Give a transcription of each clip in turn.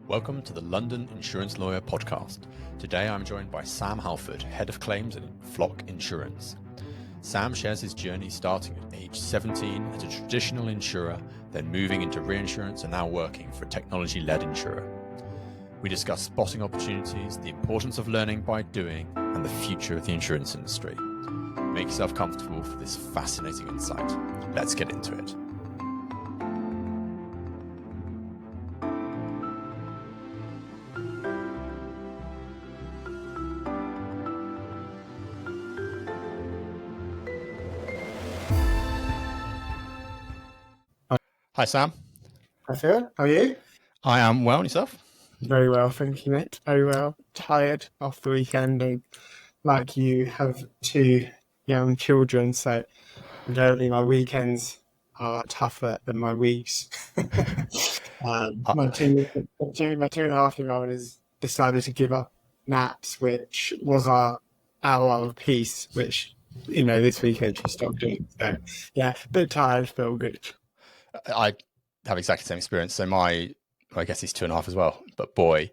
Welcome to the London Insurance Lawyer Podcast. Today I'm joined by Sam Halford, Head of Claims at Phill Insurance. Sam shares his journey starting at age 17 as a traditional insurer, then moving into reinsurance and now working for a technology-led insurer. We discuss spotting opportunities, the importance of learning by doing, and the future of the insurance industry. Make yourself comfortable for this fascinating insight. Let's get into it. Hi, Sam. Hi, Phill. How are you? I am well, and yourself? Very well, thank you, mate. Very well. Tired off the weekend. And like you, have two young children, so generally my weekends are tougher than my weeks. My two and a half year old has decided to give up naps, which was our hour of peace, which, this weekend she stopped doing. So, yeah, a bit tired, feel good. I have exactly the same experience. So I guess he's 2.5 as well, but boy,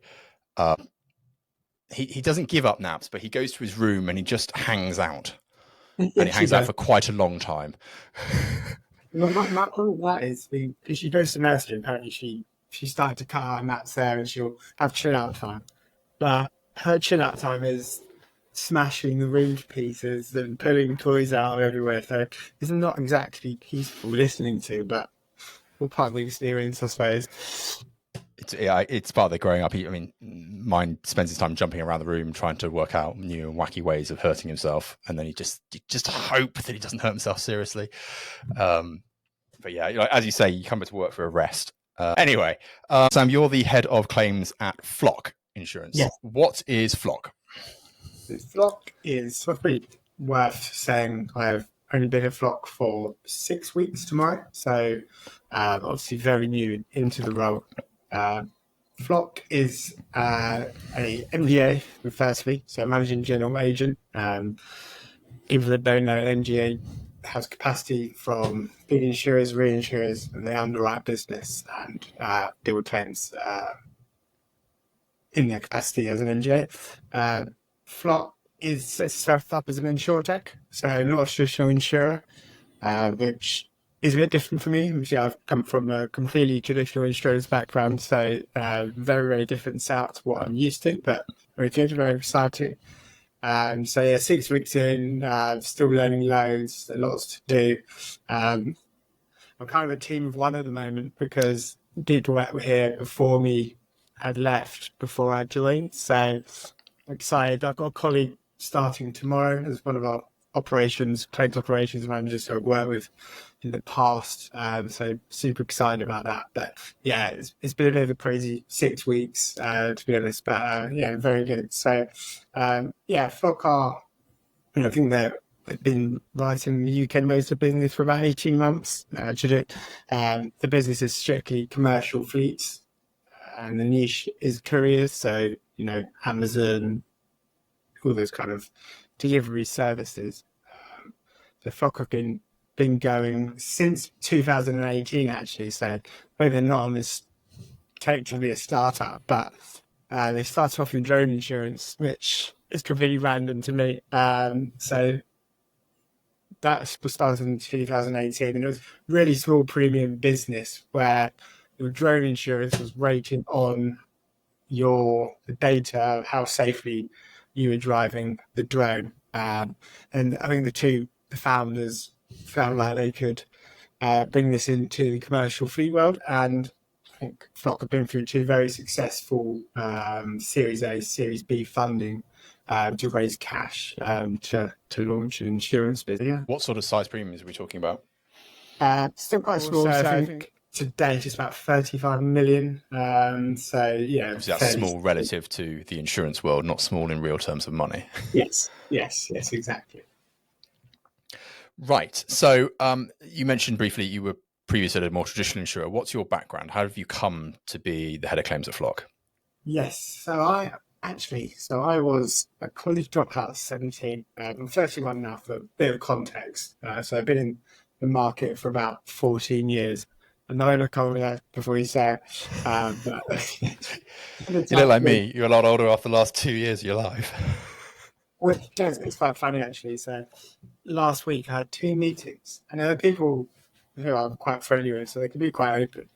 he doesn't give up naps, but he goes to his room and he just hangs out. And he hangs out for quite a long time. My point that is, she goes to nursery, apparently she started to cut our naps there and she'll have chill out time. But her chill out time is smashing the room to pieces and pulling toys out everywhere. So it's not exactly peaceful listening to, but we'll part of the experience, I suppose. It's part of the growing up. I mean, mine spends his time jumping around the room trying to work out new and wacky ways of hurting himself, and then you just hope that he doesn't hurt himself seriously. But yeah, as you say, you come back to work for a rest. Anyway, Sam, you're the head of claims at Phill Insurance. Yes. What is Phill? Phill is probably worth saying I've only been at Phill for 6 weeks tomorrow, so obviously very new into the role. Phill is a MGA, firstly, so a managing general agent. People that don't know, MGA has capacity from big insurers, reinsurers, and they underwrite business and deal with claims in their capacity as an MGA. Phill is set up as an insurtech, so not a traditional insurer, which is a bit different for me. Obviously, I've come from a completely traditional insurance background, so very, very different start to what I'm used to, but very good, very exciting. So yeah, 6 weeks in, still learning loads, lots to do. I'm kind of a team of one at the moment because people that were here before me had left before I joined. So I'm excited. I've got a colleague starting tomorrow as one of our claims operations managers who I've worked with in the past. So super excited about that. But yeah, it's been a bit of a crazy 6 weeks, to be honest, but yeah, very good. So Phill are, I think they've been right in the UK most of business for about 18 months. The business is strictly commercial fleets, and the niche is couriers. So, Amazon, all those kind of delivery services. The Phill have been going since 2018, actually. So maybe they're not on this technically a startup, but they started off in drone insurance, which is completely random to me. So that was started in 2018, and it was really small premium business where your drone insurance was rated on the data, how safely you were driving the drone. And I think the founders felt like they could bring this into the commercial fleet world. And I think Phill have been through 2 very successful Series A, Series B funding to raise cash to launch an insurance business. Yeah. What sort of size premiums are we talking about? Still quite small. So I think to date it's about 35 million. So yeah, obviously that's small relative to the insurance world, not small in real terms of money. Yes, exactly. Right. So you mentioned briefly you were previously at a more traditional insurer. What's your background? How have you come to be the head of claims at Phill? Yes. So I was a college dropout at 17. I'm 31 now for a bit of context. So I've been in the market for about 14 years. I know I look older before you say it. You look like me. You're a lot older after the last 2 years of your life. Which it's quite funny actually. So last week I had 2 meetings, and there are people who I'm quite friendly with, so they can be quite open.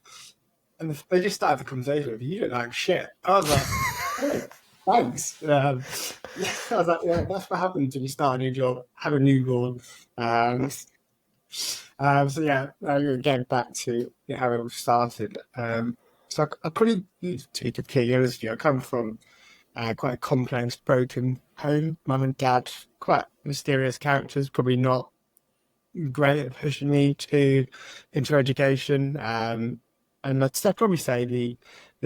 And they just started the conversation with, "You look like shit." I was like, "Oh, thanks." I was like, "Yeah, that's what happens when you start a new job, have a newborn." So yeah, getting back to how it all started. So I probably, to be completely honest with you, I come from quite a complex, broken home. Mum and dad, quite mysterious characters, probably not great at pushing me into education. And I'd probably say the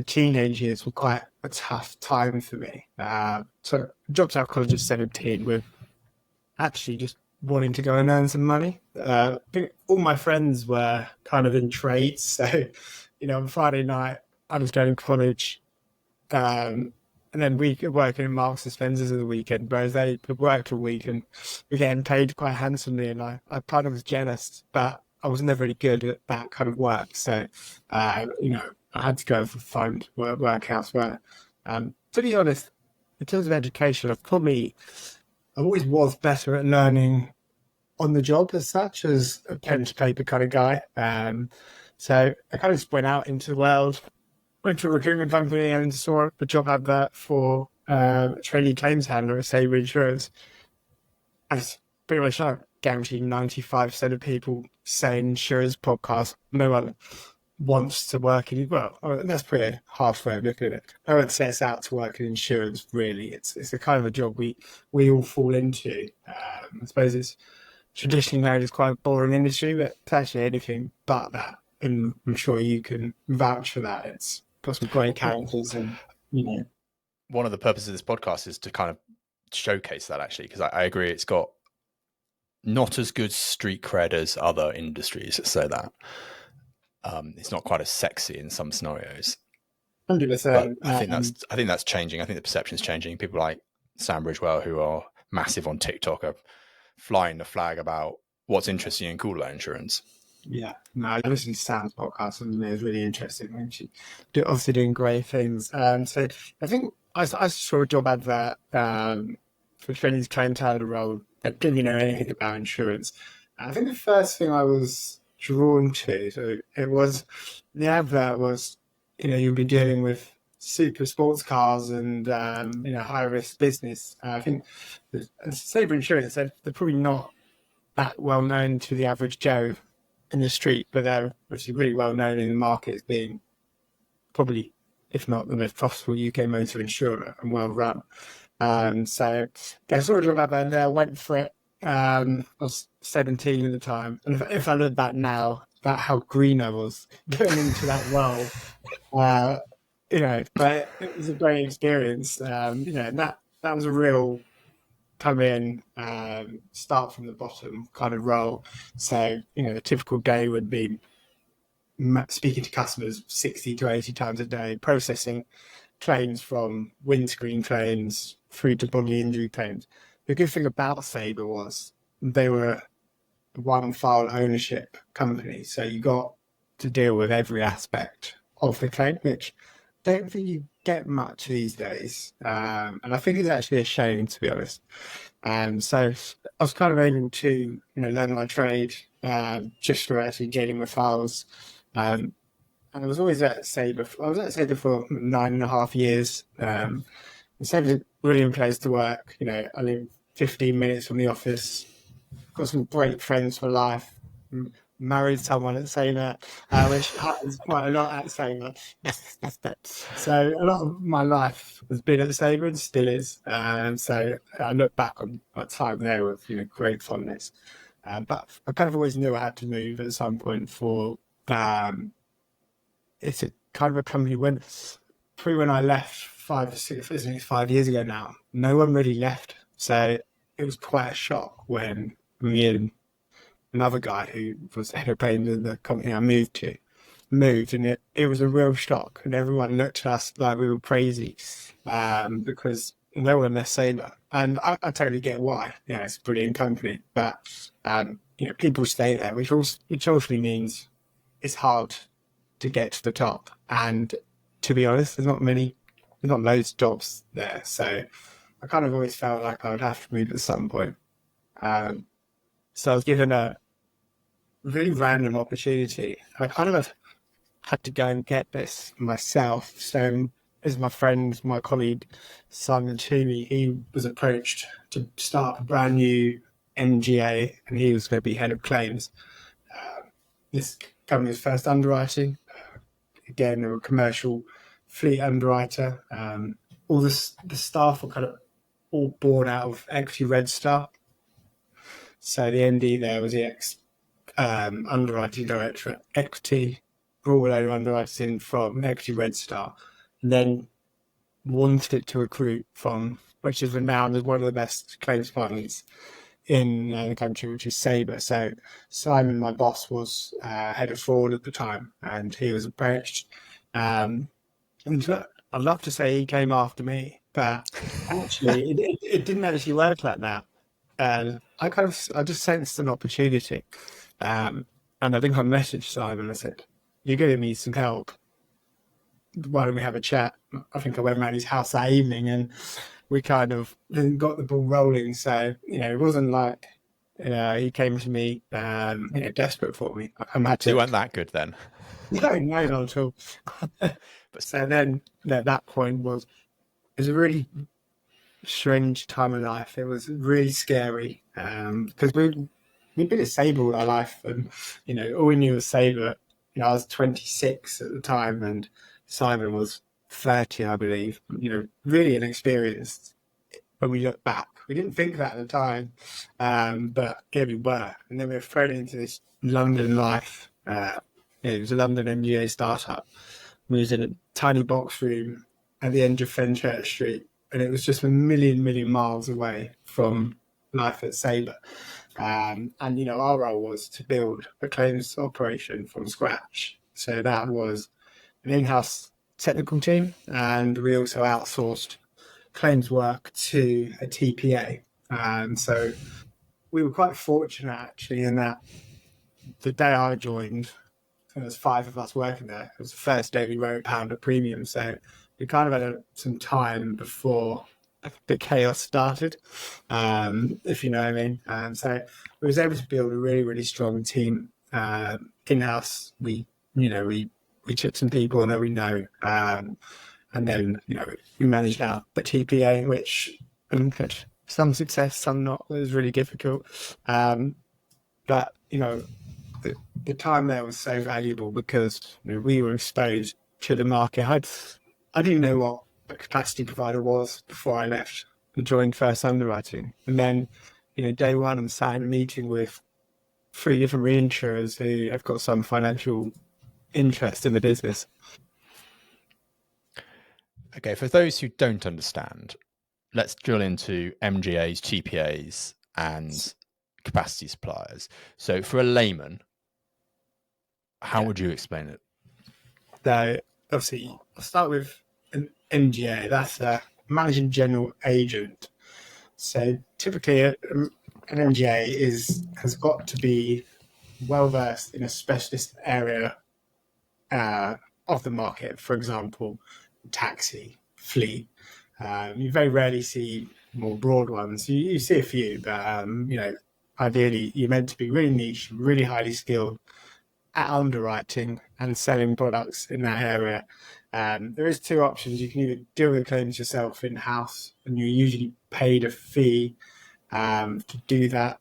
teenage years were quite a tough time for me. So I dropped out of college at 17 with actually just wanting to go and earn some money. I think all my friends were kind of in trades. So, on Friday night, I was going to college. And then we were working in Marks and Spencer's at the weekend, whereas they worked all week and were getting paid quite handsomely. And I kind of was jealous, but I was never really good at that kind of work. So, I had to go and find work elsewhere. To be honest, in terms of education, I always was better at learning on the job as such, as a pen to paper kind of guy. So I kind of just went out into the world, went to a recruitment company and saw a job advert for a trainee claims handler at Sabre Insurance. And it's pretty much like guaranteed 95% of people say in insurance podcasts, no one wants to work in, well, that's pretty halfway of looking at it. No one sets out to work in insurance, really. It's the kind of a job we all fall into. I suppose it's traditionally known as quite a boring industry, but it's actually anything but that. And I'm sure you can vouch for that. It's got some great characters and, One of the purposes of this podcast is to kind of showcase that, actually, because I agree it's got not as good street cred as other industries, so that it's not quite as sexy in some scenarios. 100%. But I think that's changing. I think the perception is changing. People like Sam Bridgewell, who are massive on TikTok, are flying the flag about what's interesting and cool about insurance. Yeah, no, I listened to Sam's podcast and it was really interesting. And she obviously doing great things. So I think I saw a job advert for trainees claims handler role that didn't know anything about insurance. I think the first thing I was drawn to, so it was, the advert was, you'll be dealing with super sports cars and high risk business. I think Sabre Insurance, they're probably not that well known to the average Joe in the street, but they're actually really well known in the market as being probably, if not the most profitable UK motor insurer and well run. So I saw a job out there and I went for it. I was 17 at the time, and if I look back now about how green I was going into that role, but it was a great experience. That was a real come in, start from the bottom kind of role. So, a typical day would be speaking to customers 60 to 80 times a day, processing claims from windscreen claims through to bodily injury claims. The good thing about Sabre was they were a one-file ownership company, so you got to deal with every aspect of the claim, which I don't think you get much these days. And I think it's actually a shame, to be honest. So I was kind of aiming to, learn my trade just for actually dealing with files. And I was always at Sabre. I was at Sabre for 9.5 years. Sabre's a brilliant place to work. I live 15 minutes from the office. Got some great friends for life. Married someone at Sabre, which happens quite a lot at Sabre. So a lot of my life has been at Sabre and still is. So I look back on my time there with great fondness. But I kind of always knew I had to move at some point for. It's a kind of a company when I left 5 years ago now. No one really left, so it was quite a shock when me and another guy who was head of claims in the company I moved, and it was a real shock, and everyone looked at us like we were crazy because no one left Sabre, and I totally get why. It's a brilliant company, but people stay there, which also means it's hard to get to the top, and to be honest, there's not many not loads of jobs there. So I kind of always felt like I would have to move at some point. So I was given a really random opportunity. I kind of had to go and get this myself. So as my friend, my colleague, Simon Toomey, he was approached to start a brand new MGA, and he was going to be head of claims. This company's first underwriting. Again, they were a commercial fleet underwriter. All the staff were kind of all born out of Equity Red Star. So the MD there was the underwriting director at Equity, brought a load of underwriters in from Equity Red Star, and then wanted to recruit from, which is renowned as one of the best claims partners in the country, which is Sabre. So Simon, my boss, was head of fraud at the time, and he was approached. And I'd love to say he came after me, but actually it didn't actually work like that. And I just sensed an opportunity. And I think I messaged Simon. I said, "You're giving me some help. Why don't we have a chat?" I think I went around his house that evening, and we kind of got the ball rolling. So, it wasn't like, he came to me, desperate for me. So you weren't that good then? No, not at all. So then, at that point it was a really strange time of life. It was really scary, because we'd been at Sabre all our life, and, all we knew was Sabre. I was 26 at the time, and Simon was 30, I believe. Really inexperienced when we look back. We didn't think that at the time, but here we were. And then we were thrown into this London life. It was a London MGA startup. We was in a tiny box room at the end of Fenchurch Street, and it was just a million miles away from life at Sabre. And, our role was to build a claims operation from scratch. So that was an in-house technical team, and we also outsourced claims work to a TPA. So we were quite fortunate, actually, in that the day I joined, there was 5 of us working there. It was the first day we wrote £1 at premium. So we kind of had some time before the chaos started, if you know what I mean. So we was able to build a really strong team in-house. We took some people that we know, and then we managed out the TPA, which had some success, some not. It was really difficult, but the time there was so valuable because we were exposed to the market. I didn't know what a capacity provider was before I left and joined First Underwriting. And then, day one, I'm sat in a meeting with 3 different reinsurers who have got some financial interest in the business. Okay, for those who don't understand, let's drill into MGAs, TPAs, and capacity suppliers. So for a layman, how would you explain it? So obviously, I'll start with an MGA. That's a managing general agent. So typically, an MGA has got to be well versed in a specialist area of the market. For example, taxi, fleet. You very rarely see more broad ones. You see a few, but ideally, you're meant to be really niche, really highly skilled at underwriting and selling products in that area. There is 2 options. You can either deal with the claims yourself in-house, and you're usually paid a fee to do that,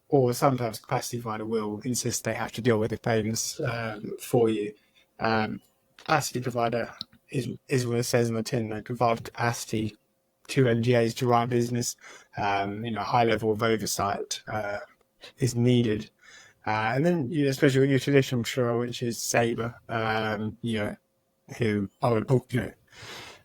or sometimes capacity provider will insist they have to deal with the claims for you. Capacity provider is what it says in the tin. They provide capacity to MGAs to run business. High level of oversight is needed. And then, especially with your traditional insurer, which is Sabre, who are,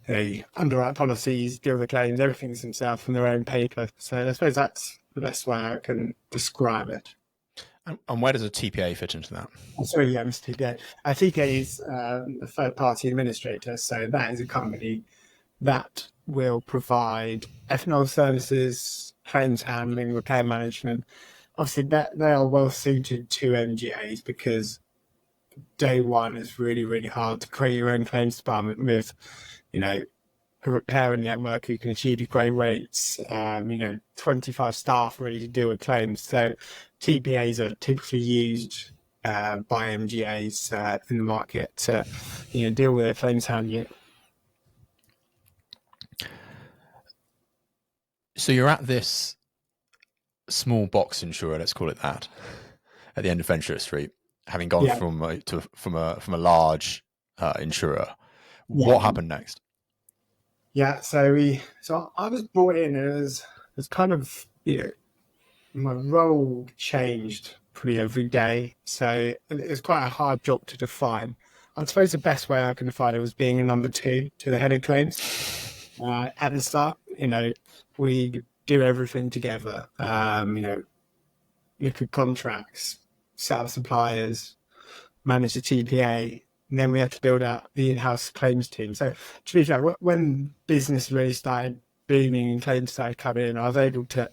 they underwrite policies, deal with the claims, everything's themselves from their own paper. So I suppose that's the best way I can describe it. And where does a TPA fit into that? Sorry, Mr. TPA. A TPA is a third-party administrator. So that is a company that will provide F&O services, claims handling, repair management. Obviously, they are well suited to MGAs because day one is really hard to create your own claims department with, a repair network who can achieve great rates, 25 staff ready to deal with claims. So TPAs are typically used by MGAs in the market to, deal with their claims handling. So you're at this small box insurer, let's call it that, at the end of Ventura Street, having gone from a large insurer. What happened next? Yeah, so I was brought in as kind of, my role changed pretty every day. So it was quite a hard job to define. I suppose the best way I can define it was being a number two to the head of claims. At the start, we do everything together. Look at contracts, set up suppliers, manage the TPA, and then we had to build out the in-house claims team. So to be fair, when business really started booming and claims started coming in, I was able to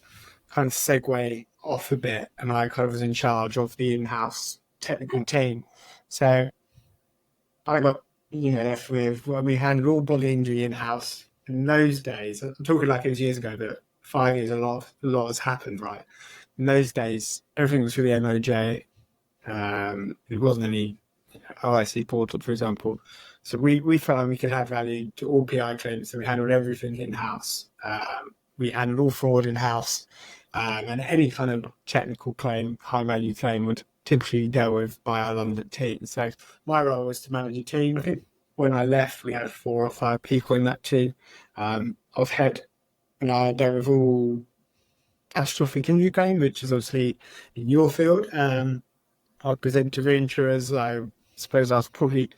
kind of segue off a bit, and I kind of was in charge of the in-house technical team. So I got, left with, we handled all bodily injury in-house. In those days, I'm talking like it was years ago, but 5 years, a lot has happened, right? In those days, everything was through the MOJ. It wasn't any OIC portal, for example. So we found we could add value to all PI claims, so we handled everything in-house. We handled all fraud in-house, and any kind of technical claim, high-value claim, would typically be dealt with by our London team. So my role was to manage a team. I think when I left, we had 4 or 5 people in that team. I was head, and I dealt with all catastrophic injury claim, which is obviously in your field. I'll present to reinsurers. I suppose I was probably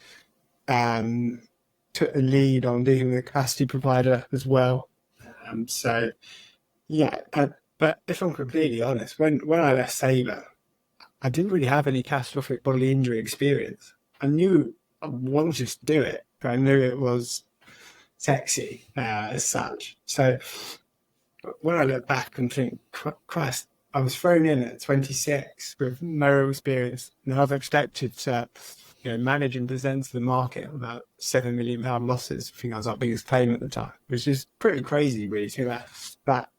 took a lead on dealing with a capacity provider as well. But if I'm completely honest, when I left Sabre, I didn't really have any catastrophic bodily injury experience. I knew I wanted to do it, but I knew it was sexy as such. So when I look back and think, Christ, I was thrown in at 26 with no experience, and I've expected to, manage and present to the market about £7 million losses. I think I was our biggest claim at the time, which is pretty crazy, really. So that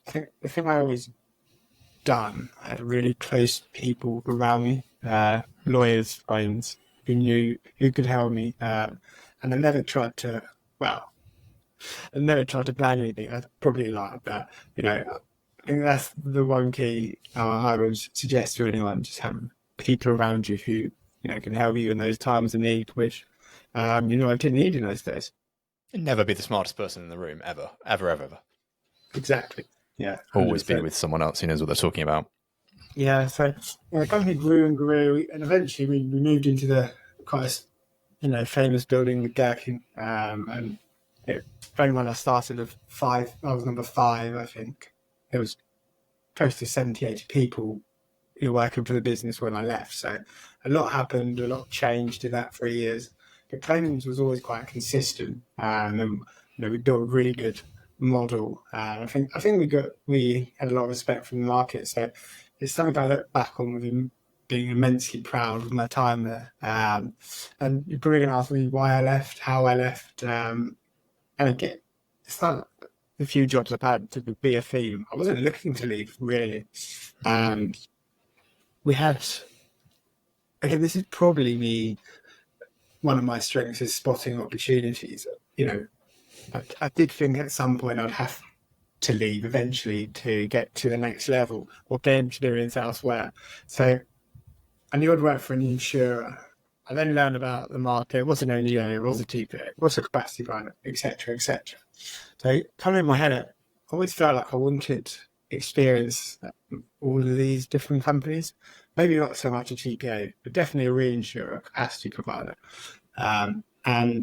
I think the thing I always done, I had really close people around me, lawyers, friends who could help me, and I never tried to plan anything. I'd probably like that, I think that's the one key I would suggest to anyone: just have people around you who can help you in those times of need, which I didn't need in those days. Never be the smartest person in the room, ever, ever, ever, ever. Exactly. Yeah. 100%. Always be with someone else who knows what they're talking about. Yeah. So the company grew and grew, and eventually we moved into the quite, famous building with Gherkin. And very when I started at 5, I was number 5, I think. There was close to 70, 80 people who were working for the business when I left. So a lot happened, a lot changed in that 3 years. But claims was always quite consistent, and we built a really good model. I think we had a lot of respect from the market. So it's something I look back on with being immensely proud of my time there. And you're probably going to ask me why I left, how I left, and again, it's not the few jobs I've had to be a theme. I wasn't looking to leave, really. We had, again, this is probably one of my strengths is spotting opportunities. I did think at some point I'd have to leave eventually to get to the next level or gain experience elsewhere. So I knew I'd work for an insurer. I then learned about the market. It wasn't only it was a TPA, it was a capacity provider, etc., etc. So coming in my head, I always felt like I wanted experience at all of these different companies. Maybe not so much a TPA, but definitely a reinsurer, capacity provider. And I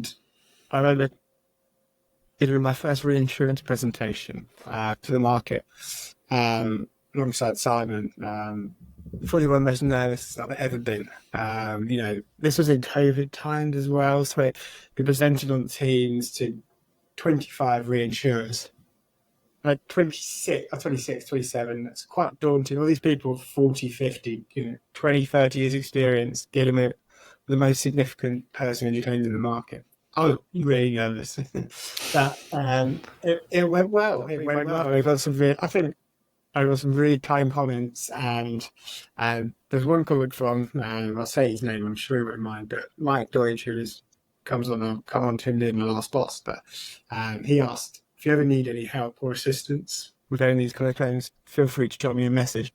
remember doing my first reinsurance presentation to the market alongside Simon. Probably one of the most nervous I've ever been. This was in COVID times as well, so we presented on teams to 25 reinsurers. Like 26, 27, that's quite daunting. All these people, 40, 50, 20, 30 years experience dealing with the most significant personal injury claims in the market. Oh, really nervous. But it went well. It went well. I think I got some really kind comments, and there's one comment from, I'll say his name, I'm sure he won't mind, but Mike Deutsch, who is, come on to him in the last boss, but he asked, if you ever need any help or assistance with any of these kind of claims, feel free to drop me a message.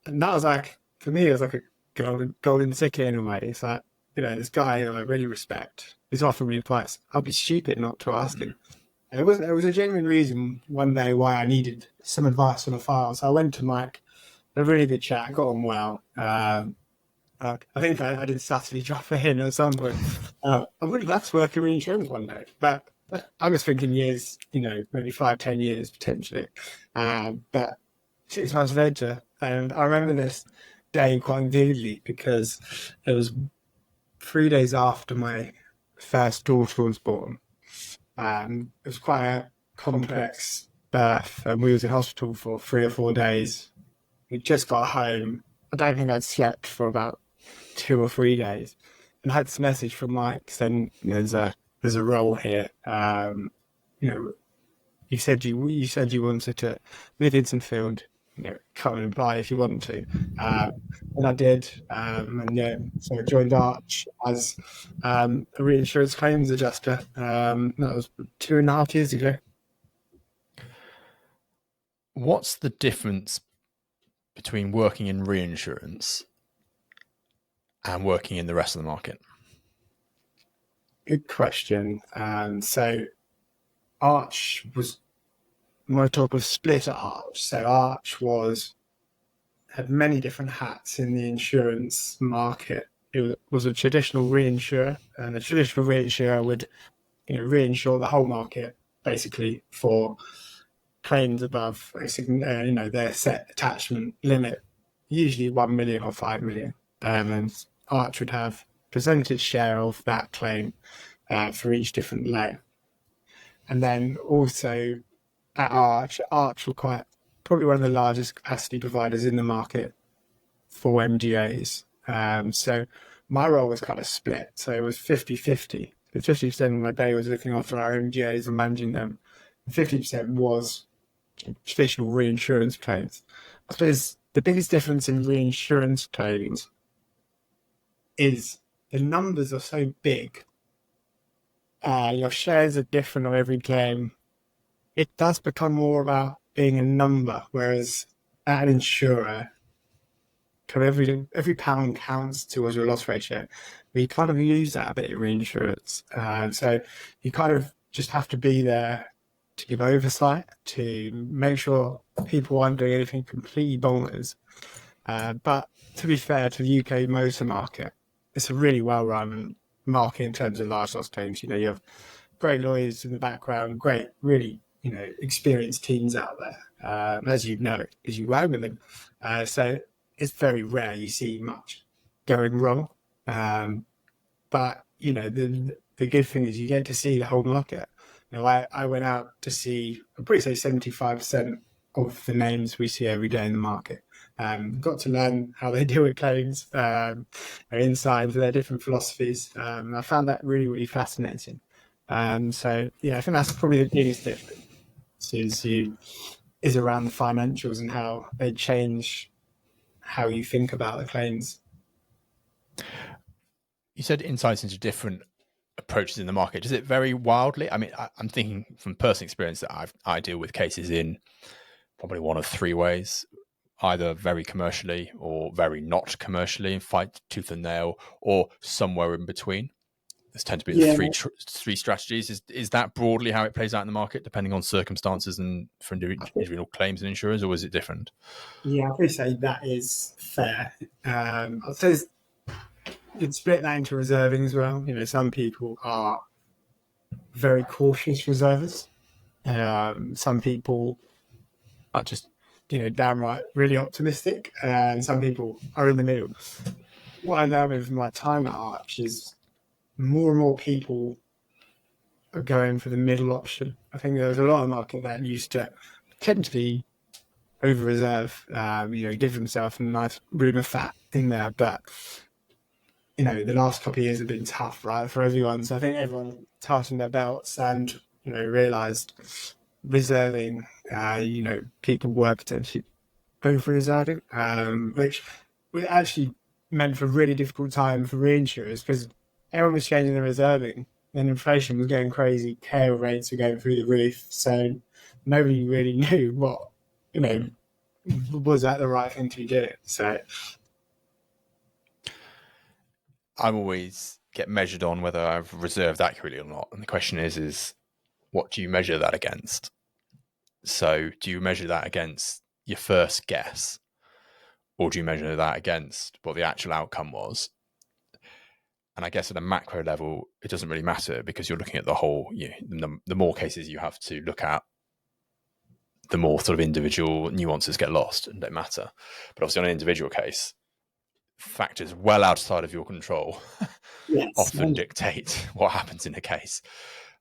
And that was like, for me, it was like a golden ticket in a way. It's like, this guy who I really respect is offering me advice. I'll be stupid not to ask him. And it was a genuine reason one day why I needed some advice on a file. So I went to Mike, had a really good chat, got on well. I think I did subtly drop a hint at some point. I would love to work in reinsurance one day, but I was thinking years, maybe 5-10 years potentially. But 6 months later, and I remember this day quite vividly because it was 3 days after my first daughter was born. It was quite a complex birth, and we was in hospital for 3 or 4 days. We just got home. I don't think I'd slept for about 2 or 3 days, and I had this message from Mike saying, there's a role here. You said you wanted to live in some field. Come and apply if you want to. And I did. So I joined Arch as a reinsurance claims adjuster. That was 2.5 years ago. What's the difference between working in reinsurance and working in the rest of the market? Good question. So Arch was, when I talk of split at Arch, so Arch had many different hats in the insurance market. It was a traditional reinsurer, and a traditional reinsurer would reinsure the whole market basically for claims above their set attachment limit, usually 1 million or 5 million. And Arch would have percentage share of that claim for each different layer. And then also at Arch were probably one of the largest capacity providers in the market for MGAs. So my role was kind of split. So it was 50-50. 50% of my day was looking after our MGAs and managing them. 50% was traditional reinsurance claims. I suppose the biggest difference in reinsurance claims is the numbers are so big. Your shares are different on every claim. It does become more about being a number, whereas at an insurer, kind of every pound counts towards your loss ratio. We kind of use that a bit in reinsurance. So you kind of just have to be there to give oversight, to make sure people aren't doing anything completely bonkers. But to be fair to the UK motor market, it's a really well-run market in terms of large loss claims. You have great lawyers in the background, great, really, experienced teams out there, as you know, as you work with them. So it's very rare you see much going wrong. But, the good thing is you get to see the whole market. I went out to see, I'd probably say 75% of the names we see every day in the market. Got to learn how they deal with claims, their insights, their different philosophies. I found that really, really fascinating. So, I think that's probably the biggest difference is around the financials and how they change how you think about the claims. You said insights into different approaches in the market. Does it vary wildly? I mean, I'm thinking from personal experience that I deal with cases in probably one of 3 ways, either very commercially or very not commercially, and fight tooth and nail, or somewhere in between. This tend to be the three strategies. Is that broadly how it plays out in the market, depending on circumstances and for individual claims and insurers, or is it different? Yeah, I would say that is fair. I'd say you'd split that into reserving as well. Some people are very cautious reservers. Some people are just, downright really optimistic, and some people are in the middle. What I know with my time at Arch is more and more people are going for the middle option. I think there's a lot of market that used to potentially over-reserve, give themselves a nice room of fat in there, but the last couple of years have been tough, right, for everyone. So I think everyone tightened their belts and, realised reserving, people were potentially going for reserving, which was actually meant for a really difficult time for reinsurers because everyone was changing their reserving and inflation was going crazy, care rates were going through the roof. So nobody really knew what, was that the right thing to do? So I'm always get measured on whether I've reserved accurately or not. And the question is what do you measure that against? So do you measure that against your first guess? Or do you measure that against what the actual outcome was? And I guess at a macro level, it doesn't really matter because you're looking at the whole, the more cases you have to look at, the more sort of individual nuances get lost and don't matter. But obviously on an individual case, factors well outside of your control often dictate what happens in a case.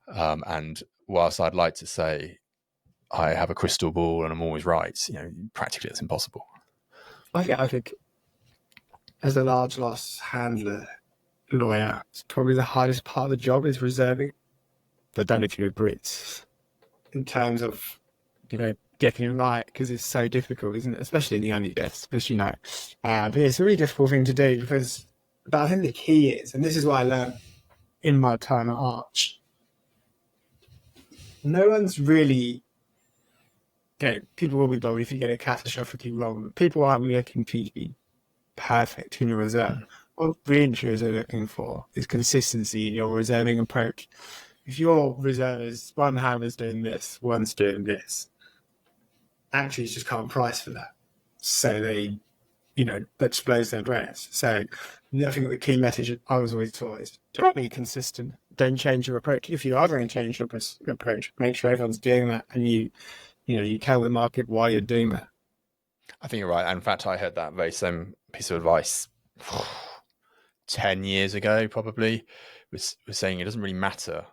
And whilst I'd like to say I have a crystal ball and I'm always right, practically it's impossible. I think as a large loss handler, lawyer, it's probably the hardest part of the job is reserving. But I don't know if you agree. In terms of, getting it right, because it's so difficult, isn't it? Especially in the only deaths, as you know. But it's a really difficult thing to do but I think the key is, and this is what I learned in my time at Arch, no one's really, people will be bothered if you get it catastrophically wrong, but people aren't looking to be perfect in your reserve. What reinsurers are looking for is consistency in your reserving approach. If your reservers, one handler's doing this, one's doing this, actually just can't price for that. So they, explodes their brains. So I think the key message I was always taught is don't be consistent. Don't change your approach. If you are going to change your approach, make sure everyone's doing that and you tell the market why you're doing that. I think you're right. In fact, I heard that very same piece of advice 10 years ago, probably, was saying it doesn't really matter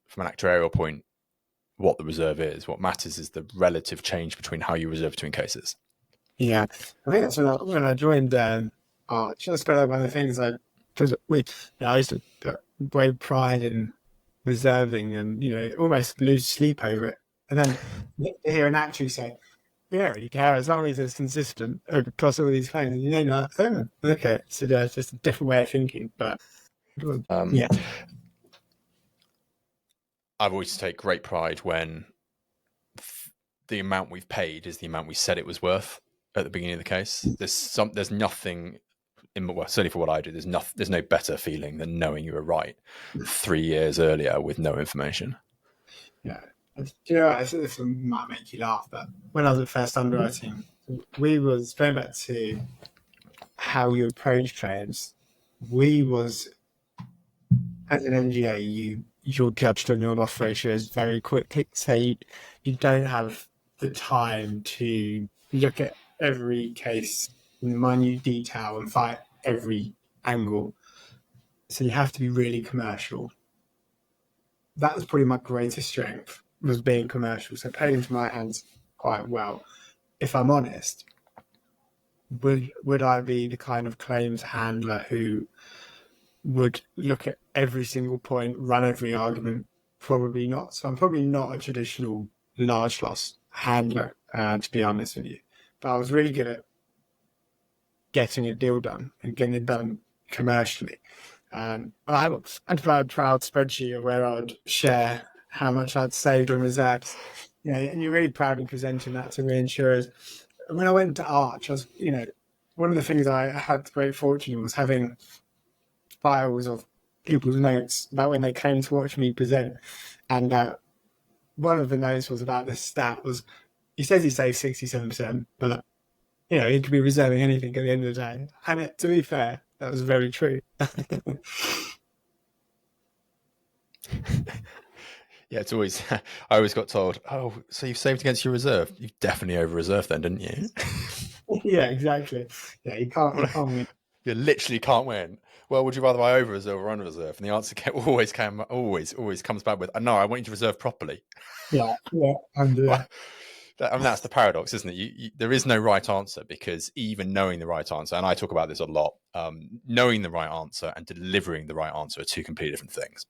from an actuarial point what the reserve is. What matters is the relative change between how you reserve between cases. Yeah, I think that's when I joined Arch. That's one of the things I used to take pride in reserving and, almost lose sleep over it. And then to hear an actuary say, yeah, you care as long as it's consistent across all these claims. Okay, so there's just a different way of thinking. But yeah, I've always take great pride when the amount we've paid is the amount we said it was worth at the beginning of the case. There's nothing, certainly for what I do, there's no better feeling than knowing you were right 3 years earlier with no information. Yeah. This might make you laugh, but when I was at first underwriting, we was going back to how you approach claims. We was, as an MGA, you're judged on your loss ratios very quickly. So you don't have the time to look at every case in minute detail and fight every angle. So you have to be really commercial. That was probably my greatest strength, was being commercial. So playing into my hands quite well. If I'm honest, would I be the kind of claims handler who would look at every single point, run every argument? Probably not. So I'm probably not a traditional large loss handler, to be honest with you. But I was really good at getting a deal done and getting it done commercially. I had a proud spreadsheet of where I would share how much I'd saved on reserves. And you're really proud of presenting that to reinsurers. When I went to Arch, I was, one of the things I had the great fortune was having files of people's notes about when they came to watch me present. And one of the notes was about this stat was, he says he saved 67%, but, he could be reserving anything at the end of the day. And to be fair, that was very true. Yeah, it's always, I always got told, oh, so you've saved against your reserve. You've definitely over-reserved then, didn't you? Yeah, exactly. Yeah, you can't win. You literally can't win. Well, would you rather I over-reserve or under-reserve? And the answer always comes back with, no, I want you to reserve properly. Yeah, I mean, that's the paradox, isn't it? There is no right answer, because even knowing the right answer, and I talk about this a lot, knowing the right answer and delivering the right answer are two completely different things.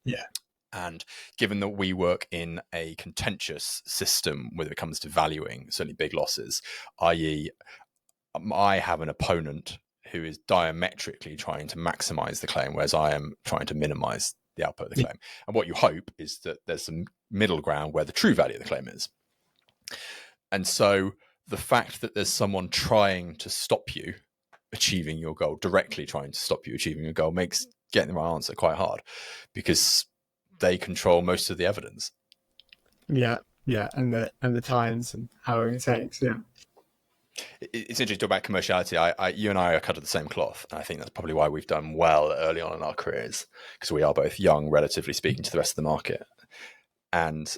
Yeah. And given that we work in a contentious system when it comes to valuing certainly big losses, i.e., I have an opponent who is diametrically trying to maximize the claim, whereas I am trying to minimize the output of the claim. And what you hope is that there's some middle ground where the true value of the claim is. And so the fact that there's someone trying to stop you achieving your goal, directly trying to stop you achieving your goal, makes getting the right answer quite hard, because they control most of the evidence. Yeah, and the times and how long it takes. Yeah. It's interesting to talk about commerciality. You and I are cut of the same cloth, and I think that's probably why we've done well early on in our careers, because we are both young, relatively speaking, to the rest of the market, and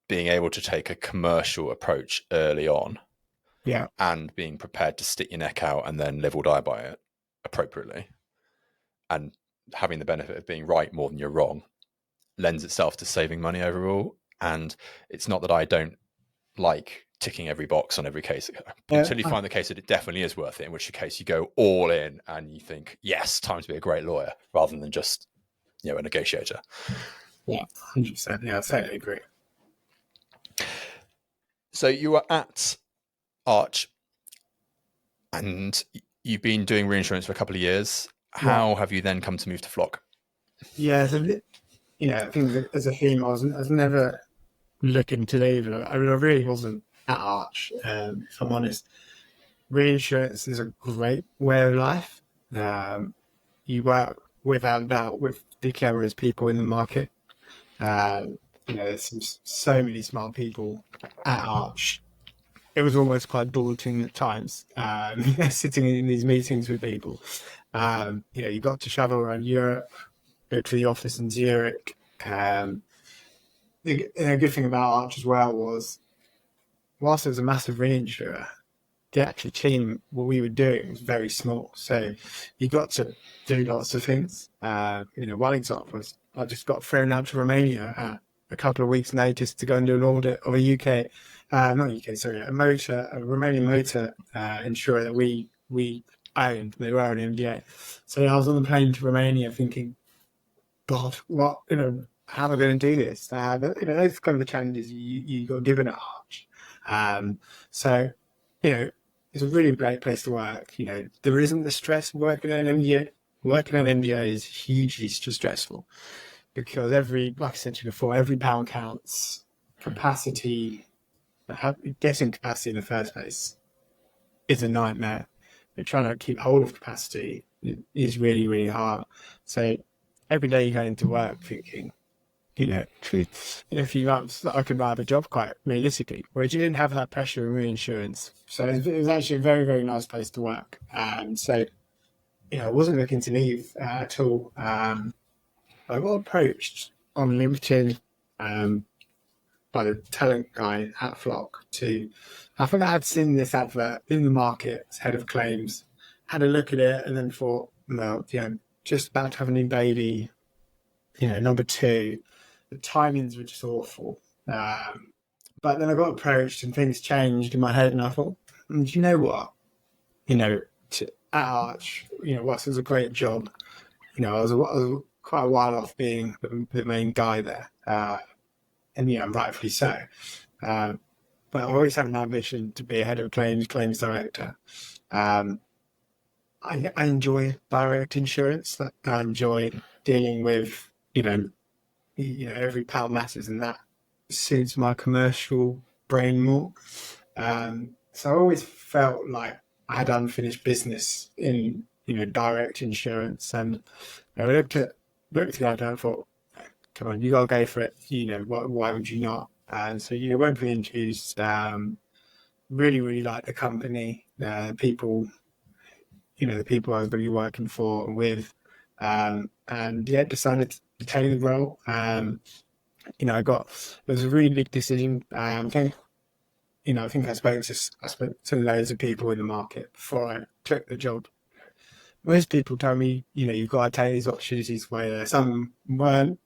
being able to take a commercial approach early on, Yeah, and being prepared to stick your neck out and then live or die by it appropriately, and having the benefit of being right more than you're wrong, lends itself to saving money overall. And it's not that I don't like ticking every box on every case until you find the case that it definitely is worth it, in which case you go all in and you think, yes, time to be a great lawyer, rather than just, a negotiator. Yeah, 100%. Yeah, I totally agree. So you were at Arch, and you've been doing reinsurance for a couple of years. How have you then come to move to Flock? Yeah, so, I think that as a theme, I was never looking to leave. I mean, I really wasn't at Arch. If I'm honest, reinsurance is a great way of life. You work without doubt with the cleverest people in the market. There's so many smart people at Arch. It was almost quite daunting at times, sitting in these meetings with people. You got to travel around Europe, go to the office in Zurich. The good thing about Arch as well was, whilst it was a massive reinsurer, the actual team, what we were doing was very small. So you got to do lots of things. One example was I just got thrown out to Romania at a couple of weeks' notice to go and do an audit of a a Romanian motor insurer that we owned. They were an MDA. So I was on the plane to Romania thinking, God, what, how am I going to do this? Those kind of the challenges you got given at Arch. It's a really great place to work. There isn't the stress of working at an MBA. Working at an MBA is hugely stressful, because like I said to you before, every pound counts. Capacity, getting capacity in the first place is a nightmare. But trying to keep hold of capacity is really, really hard. So every day you go into work thinking, in a few months I could have a job, quite realistically, whereas you didn't have that pressure in reinsurance. So it was actually a very, very nice place to work. I wasn't looking to leave at all. I got approached on LinkedIn by the talent guy at Flock I think I had seen this advert in the market as head of claims, had a look at it, and then thought, well, just about to have a new baby, number two. The timings were just awful. But then I got approached and things changed in my head, and I thought, do you know what? At Arch, whilst it was a great job, I was quite a while off being the main guy there. And rightfully so. But I always had an ambition to be a head of claims director. I enjoy direct insurance. I enjoy dealing with, every pound matters, and that suits my commercial brain more. So I always felt like I had unfinished business in, direct insurance. And I looked at that and I thought, come on, you gotta go for it. Why would you not? And so, went for the interviews, really, really liked the company, people, the people I was going to be working for and with, decided to take the role. It was a really big decision. I think I spoke to loads of people in the market before I took the job. most people tell me, you've got to take these opportunities where some weren't,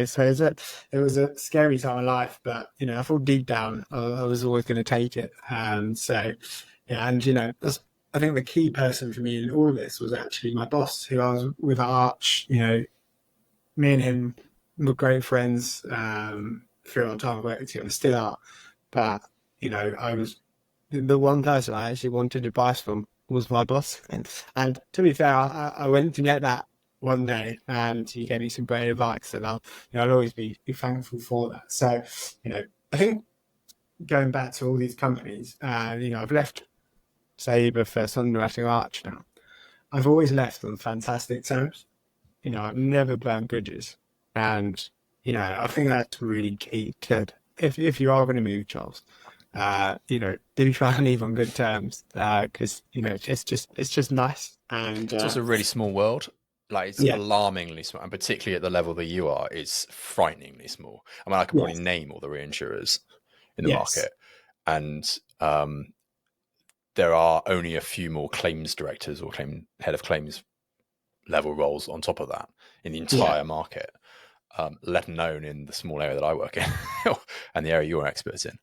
so it was a scary time of life, but, I thought deep down I was always going to take it. Yeah, and, I think the key person for me in all of this was actually my boss, who I was with at Arch. Me and him were great friends through our time working together, still are. But, I was the one person I actually wanted advice from was my boss. And to be fair, I went to get that one day and he gave me some great advice, and I'll always be thankful for that. So, I think going back to all these companies, I've left Sabre for underwriting Arch now. I've always left on fantastic terms. I've never burned bridges. And, I think that's really key to, if you are going to move jobs, do try and leave on good terms, because, it's just nice. And It's also a really small world. Like, it's yeah, alarmingly small, and particularly at the level that you are, it's frighteningly small. I mean, I could probably yes, name all the reinsurers in the yes, market, and there are only a few more claims directors or head of claims level roles on top of that in the yeah, entire market, let alone in the small area that I work in and the area you're experts in.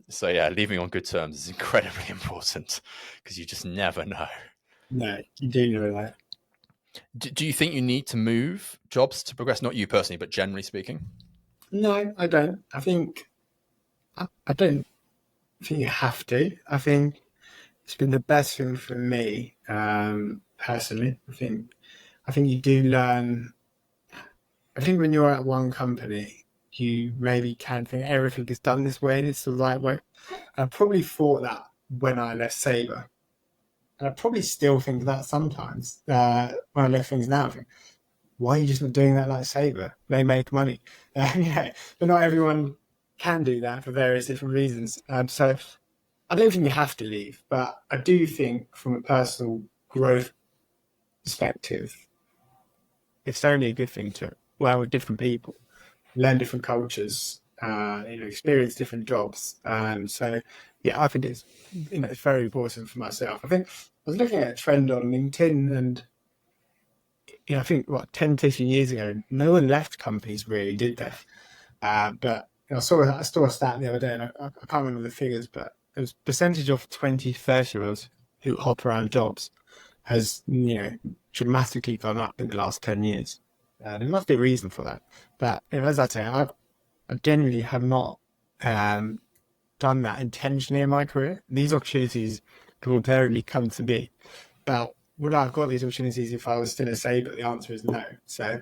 So yeah, leaving on good terms is incredibly important because you just never know. no, you do know that. Do you think you need to move jobs to progress? Not you personally, but generally speaking. No, I don't. I don't think you have to. I think it's been the best thing for me, personally. I think you do learn. I think when you're at one company, you maybe can think everything is done this way and it's the right way. I probably thought that when I left Sabre. And I probably still think that sometimes, when I left things now. I think, why are you just not doing that like Sabre? They make money. But not everyone can do that for various different reasons. So I don't think you have to leave, but I do think from a personal growth perspective, it's only a good thing to work with different people, learn different cultures, experience different jobs. So yeah, I think it's very important for myself. I think I was looking at a trend on LinkedIn, and I think 10, 15 years ago, no one left companies really, did they? But I saw a stat the other day, and I can't remember the figures, but it was percentage of 20, 30-year-olds who hop around jobs has, dramatically gone up in the last 10 years. There must be a reason for that. But as I say, I genuinely have not done that intentionally in my career. These opportunities will invariably come to me. But would I have got these opportunities if I was still a Sabre? The answer is no. So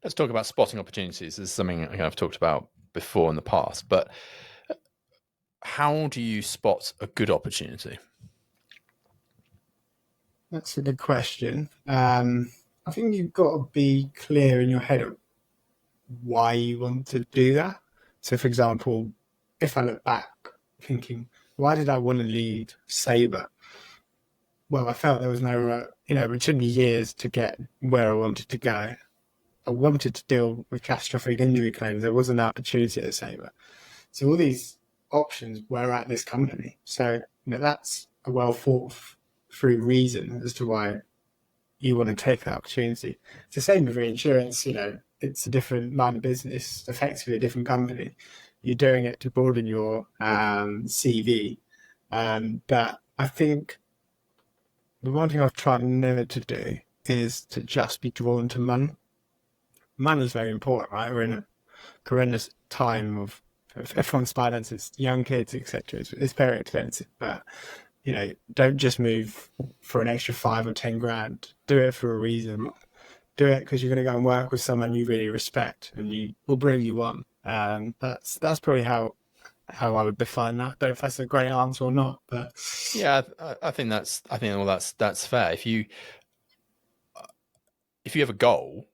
Let's talk about spotting opportunities. This is something I've talked about before in the past, but how do you spot a good opportunity? that's a good question. I think you've got to be clear in your head of why you want to do that. So, for example, if I look back thinking, why did I want to lead Sabre? Well, I felt there was no, it took me years to get where I wanted to go. I wanted to deal with catastrophic injury claims. There was an opportunity at Sabre. So all these options were at this company. So, that's a well thought through reason as to why you want to take that opportunity. It's the same with reinsurance. It's a different line of business, effectively a different company. You're doing it to broaden your CV. But I think the one thing I've tried never to do is to just be drawn to money. Money is very important, right? We're in a horrendous time of everyone's finances, young kids, etc. It's very expensive, but don't just move for an extra 5 or 10 grand. Do it for a reason. Do it because you're going to go and work with someone you really respect, and you will bring you on. That's probably how I would define that. Don't know if that's a great answer or not, but Yeah, I think that's fair. If you have a goal,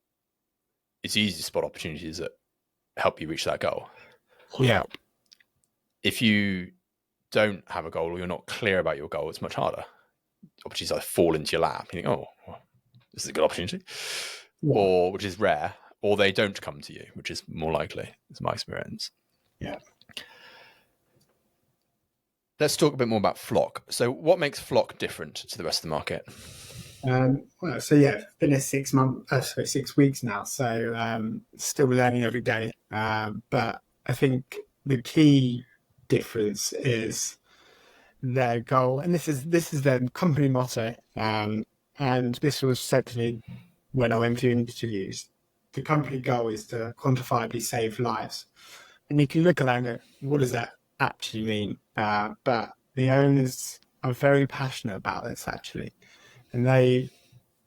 it's easy to spot opportunities that help you reach that goal. yeah, If you don't have a goal or you're not clear about your goal, it's much harder. Opportunities either fall into your lap. You think, oh, well, this is a good opportunity, yeah, or which is rare, or they don't come to you, which is more likely. It's my experience. yeah. let's talk a bit more about Flock. So what makes Flock different to the rest of the market? Been here 6 weeks now, so still learning every day. But I think the key difference is their goal, and this is their company motto. And this was said to me when I went to interviews. The company goal is to quantifiably save lives, and you can look around it. What does that actually mean? But the owners are very passionate about this actually, and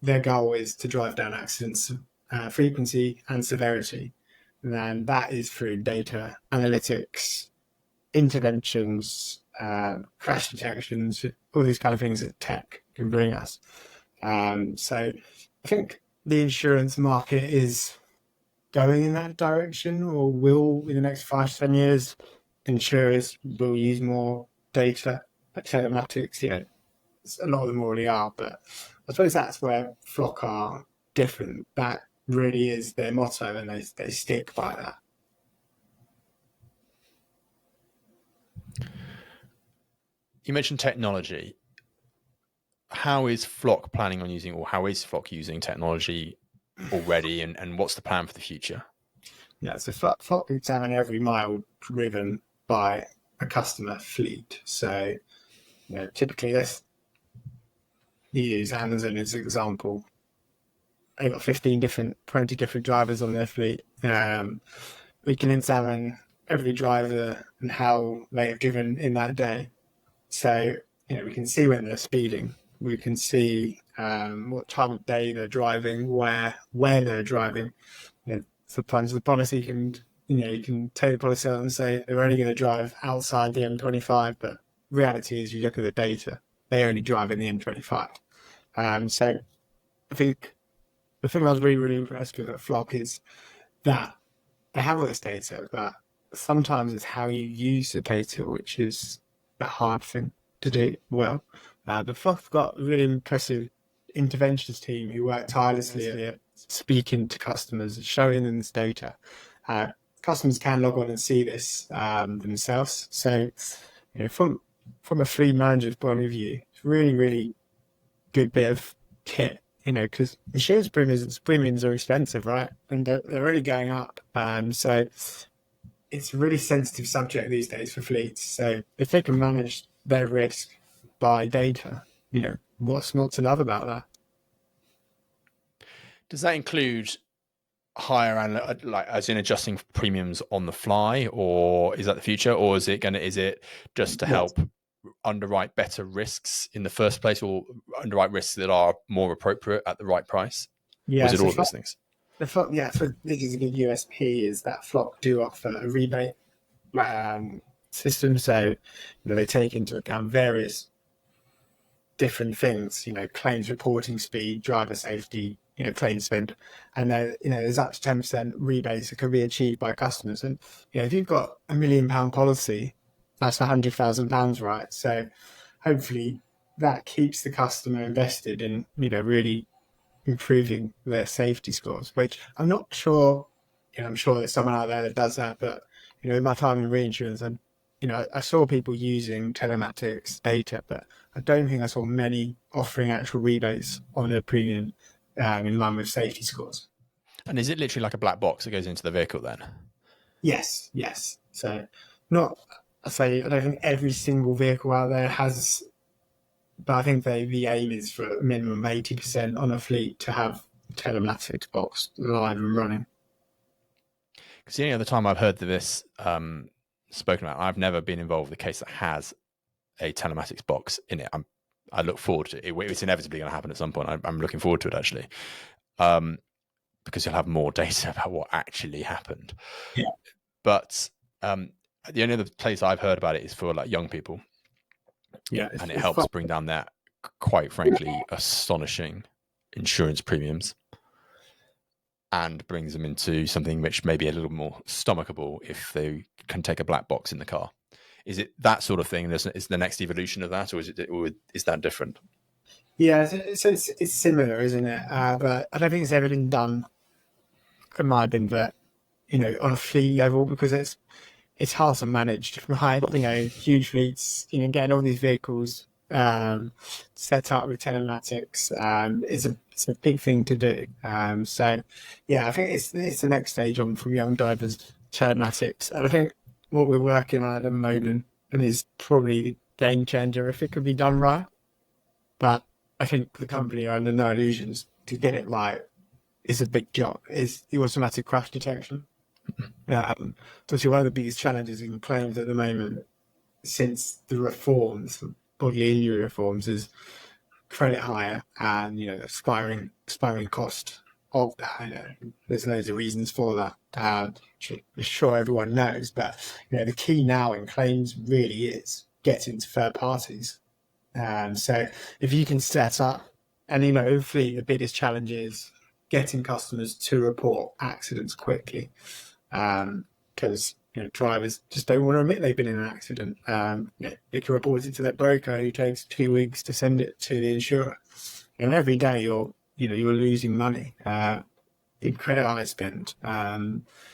their goal is to drive down accidents frequency and severity. And that is through data analytics, interventions, crash detections, all these kind of things that tech can bring us. So I think the insurance market is going in that direction, or will in the next 5 to 10 years. Insurers will use more data, like telematics. A lot of them already are, but I suppose that's where Flock are different. That really is their motto, and they stick by that. You mentioned technology. How is Flock planning on using, or how is Flock using technology already, and what's the plan for the future? Yeah, so Flock examine every mile driven by a customer fleet. So, typically you use Amazon as an example. They've got 20 different drivers on their fleet. We can examine every driver and how they have driven in that day. So, we can see when they're speeding. We can see what time of day they're driving, where they're driving. Sometimes the policy can, you can take the policy out and say they're only going to drive outside the M25, but reality is you look at the data, they only drive in the M25. So I think the thing I was really, really impressed with at Flock is that they have all this data, but sometimes it's how you use the data, which is the hard thing to do well. But Flock's got a really impressive interventions team who work tirelessly at speaking to customers, showing them this data. Customers can log on and see this themselves. So, from a fleet manager's point of view, it's really, really good bit of kit. Because insurance premiums are expensive, right? And they're really going up. So it's a really sensitive subject these days for fleets. So if they can manage their risk by data, what's not to love about that? Does that include higher and like as in adjusting premiums on the fly, or is that the future, or is it just to help underwrite better risks in the first place, or underwrite risks that are more appropriate at the right price? Yeah, or is it all of those things? So this is a good USP is that Flock do offer a rebate system. So they take into account various different things, claims reporting speed, driver safety, claim spend, and there's up to 10% rebates that can be achieved by customers. And if you've got £1 million policy, that's £100,000, right? So hopefully that keeps the customer invested in really improving their safety scores, which I'm not sure. I'm sure there's someone out there that does that, but in my time in reinsurance, and I saw people using telematics data, but I don't think I saw many offering actual rebates on their premium in line with safety scores. And is it literally like a black box that goes into the vehicle then? Yes. So I don't think every single vehicle out there has, but I think the aim is for a minimum 80% on a fleet to have a telematics box live and running. Because the only other time I've heard this spoken about, I've never been involved with a case that has a telematics box in it. I look forward to it. It's inevitably going to happen at some point. I'm looking forward to it actually, because you'll have more data about what actually happened. Yeah. But the only other place I've heard about it is for like young people. Yeah, and it helps bring down their, quite frankly, astonishing insurance premiums, and brings them into something which may be a little more stomachable if they can take a black box in the car. Is it that sort of thing? Is the next evolution of that, or is that different? Yeah, so it's similar, isn't it? But I don't think it's ever been done, in my opinion, but on a fleet level, because it's hard to manage, right? Huge fleets, getting all these vehicles set up with telematics it's a big thing to do. So yeah, I think it's the next stage on from young divers telematics, and I think what we're working on at the moment and is probably game changer if it could be done right. But I think the company are under no illusions to get it right is a big job. Is the automatic crash detection. Obviously, one of the biggest challenges in claims at the moment, since the reforms, bodily injury reforms, is credit hire and expiring cost of that. There's loads of reasons for that. I'm sure everyone knows, but the key now in claims really is getting to third parties. So if you can set up, and hopefully the biggest challenge is getting customers to report accidents quickly, because drivers just don't want to admit they've been in an accident. They can report it to their broker, who takes 2 weeks to send it to the insurer, and every day you're losing money in credit line spend.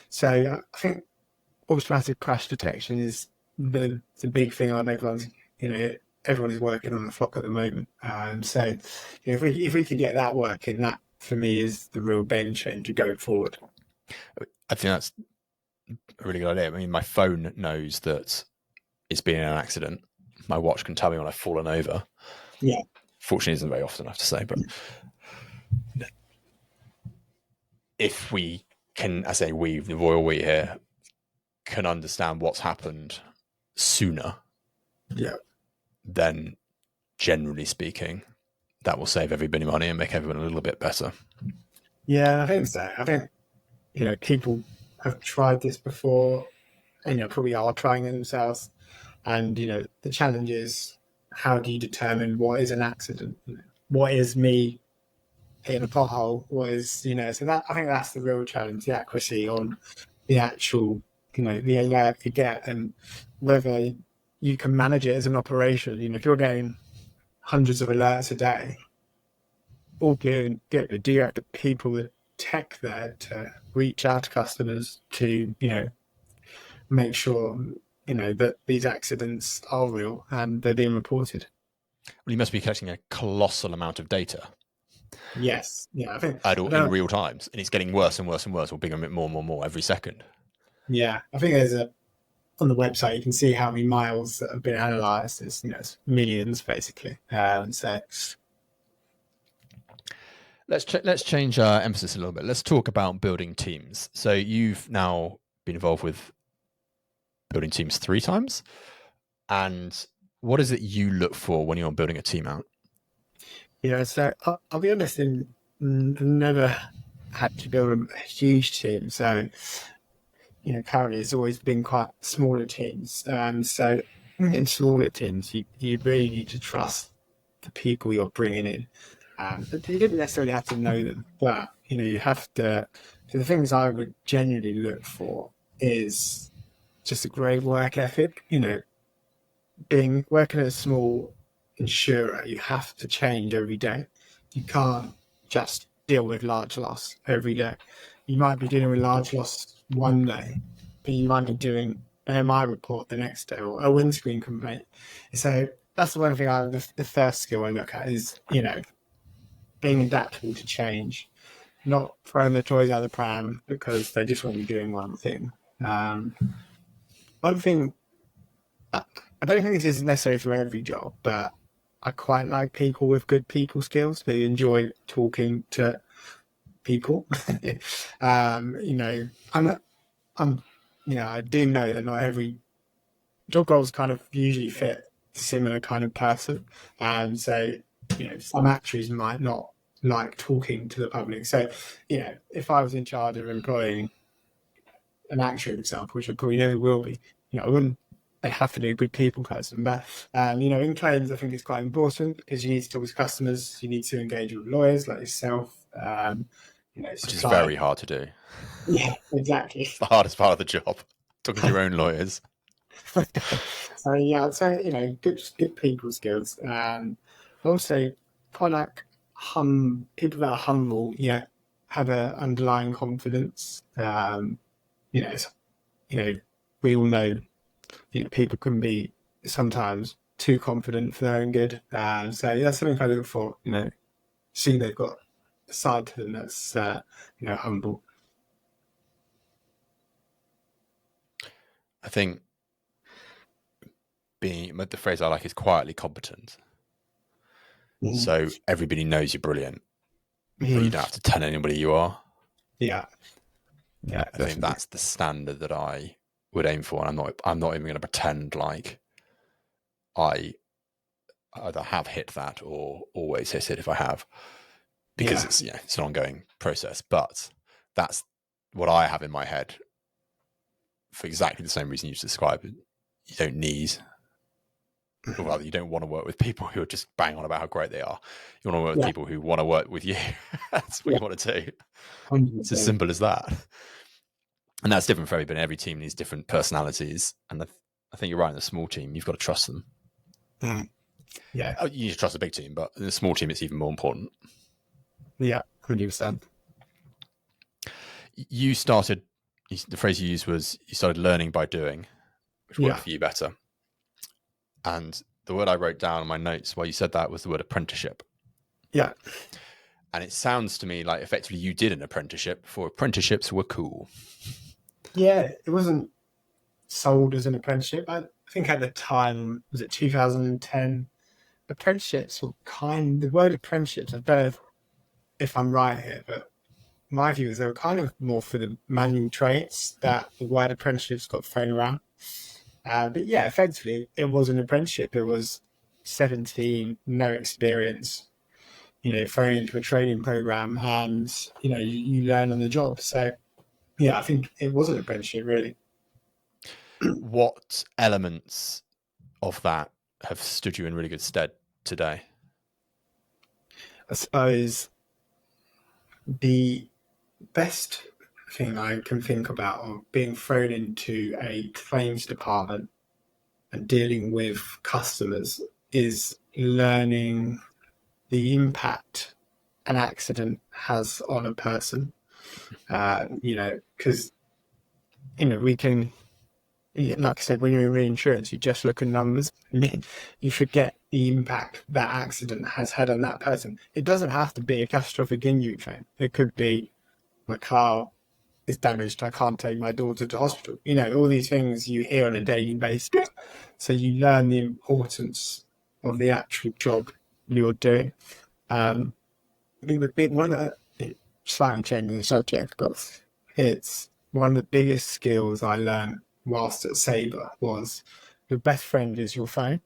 So I think automatic crash detection is the big thing on everyone's everyone is working on the flock at the moment. So if we can get that working, that for me is the real game changer going forward. I think that's a really good idea. I mean, my phone knows that it's been in an accident. My watch can tell me when I've fallen over. Yeah. Fortunately, it isn't very often, I have to say. But if we can, I say we, the royal we here, can understand what's happened sooner, then generally speaking, that will save everybody money and make everyone a little bit better. Yeah, I think so. I think people have tried this before, and probably are trying it themselves. And the challenge is, how do you determine what is an accident? What is me hitting a pothole? What is so that, I think that's the real challenge: the accuracy on the actual the alert you get, and whether you can manage it as an operation. If you're getting hundreds of alerts a day, all good, do you have the people with tech there to reach out to customers to make sure that these accidents are real and they're being reported? Well, you must be collecting a colossal amount of data. Yes, yeah, I think in real times, and it's getting worse and worse and worse, or bigger and more every second. Yeah, I think there's on the website you can see how many miles that have been analysed. It's millions basically. So let's change our emphasis a little bit. Let's talk about building teams. So you've now been involved with building teams 3 times, and what is it you look for when you're building a team out? Yeah, so I'll be honest, never had to build a huge team. So currently it's always been quite smaller teams. So in smaller teams, you really need to trust the people you're bringing in. But you didn't necessarily have to know them, but you have to. So the things I would genuinely look for is just a great work ethic. Working at a small insurer, you have to change every day. You can't just deal with large loss every day. You might be dealing with large loss one day, but you might be doing an MI report the next day or a windscreen complaint. So that's the one thing the first skill I look at is, being adaptable to change, not throwing the toys out of the pram because they just want to be doing one thing. One thing, I don't think this is necessary for every job, but I quite like people with good people skills who enjoy talking to people. I do know that not every job roles kind of usually fit a similar kind of person. So, some actuaries might not like talking to the public. So, if I was in charge of employing an actuary, for example, which I probably never will be, I wouldn't. They have to be a good people person. But, in claims, I think it's quite important because you need to talk with customers, you need to engage with lawyers like yourself. Which is very hard to do. Yeah, exactly. It's the hardest part of the job, talking to your own lawyers. So, yeah, I'd say, good people skills. Also, quite like people that are humble, have an underlying confidence. we all know, people can be sometimes too confident for their own good. So that's something I look for, seeing they've got a side to them that's, humble. I think the phrase I like is quietly competent. So everybody knows you're brilliant, but you don't have to tell anybody you are. Yeah. I think that's the standard that I would aim for, and I'm not even going to pretend like I either have hit that or always hit it if I have, because it's an ongoing process. But that's what I have in my head for exactly the same reason you described it. You don't need, or rather, you don't want to work with people who are just bang on about how great they are. You want to work with people who want to work with you. That's what you want to do. 100%. It's as simple as that. And that's different for everybody. Every team needs different personalities. And I think you're right, in a small team, you've got to trust them. Yeah. You need to trust a big team, but in a small team, it's even more important. Yeah, 100%. You started, the phrase you used was, you started learning by doing, which worked for you better. And the word I wrote down in my notes while you said that was the word apprenticeship. Yeah. And it sounds to me like effectively you did an apprenticeship before apprenticeships were cool. Yeah, it wasn't sold as an apprenticeship. I think at the time, was it 2010? Apprenticeships were the word apprenticeships, I don't know if I'm right here, but my view is they were kind of more for the manual trades that the word apprenticeships got thrown around. But yeah, effectively, it was an apprenticeship. It was 17, no experience, thrown into a training program, and, you learn on the job. So, yeah, I think it was an apprenticeship, really. What elements of that have stood you in really good stead today? I suppose the best thing I can think about of being thrown into a claims department and dealing with customers is learning the impact an accident has on a person. Because, we can, like I said, when you're in reinsurance, you just look at numbers. You forget the impact that accident has had on that person. It doesn't have to be a catastrophic injury claim. It could be, my car is damaged, I can't take my daughter to hospital. All these things you hear on a daily basis. So you learn the importance of the actual job you're doing. It would be one of the, slightly changing the subject, but it's one of the biggest skills I learned whilst at Sabre was your best friend is your phone.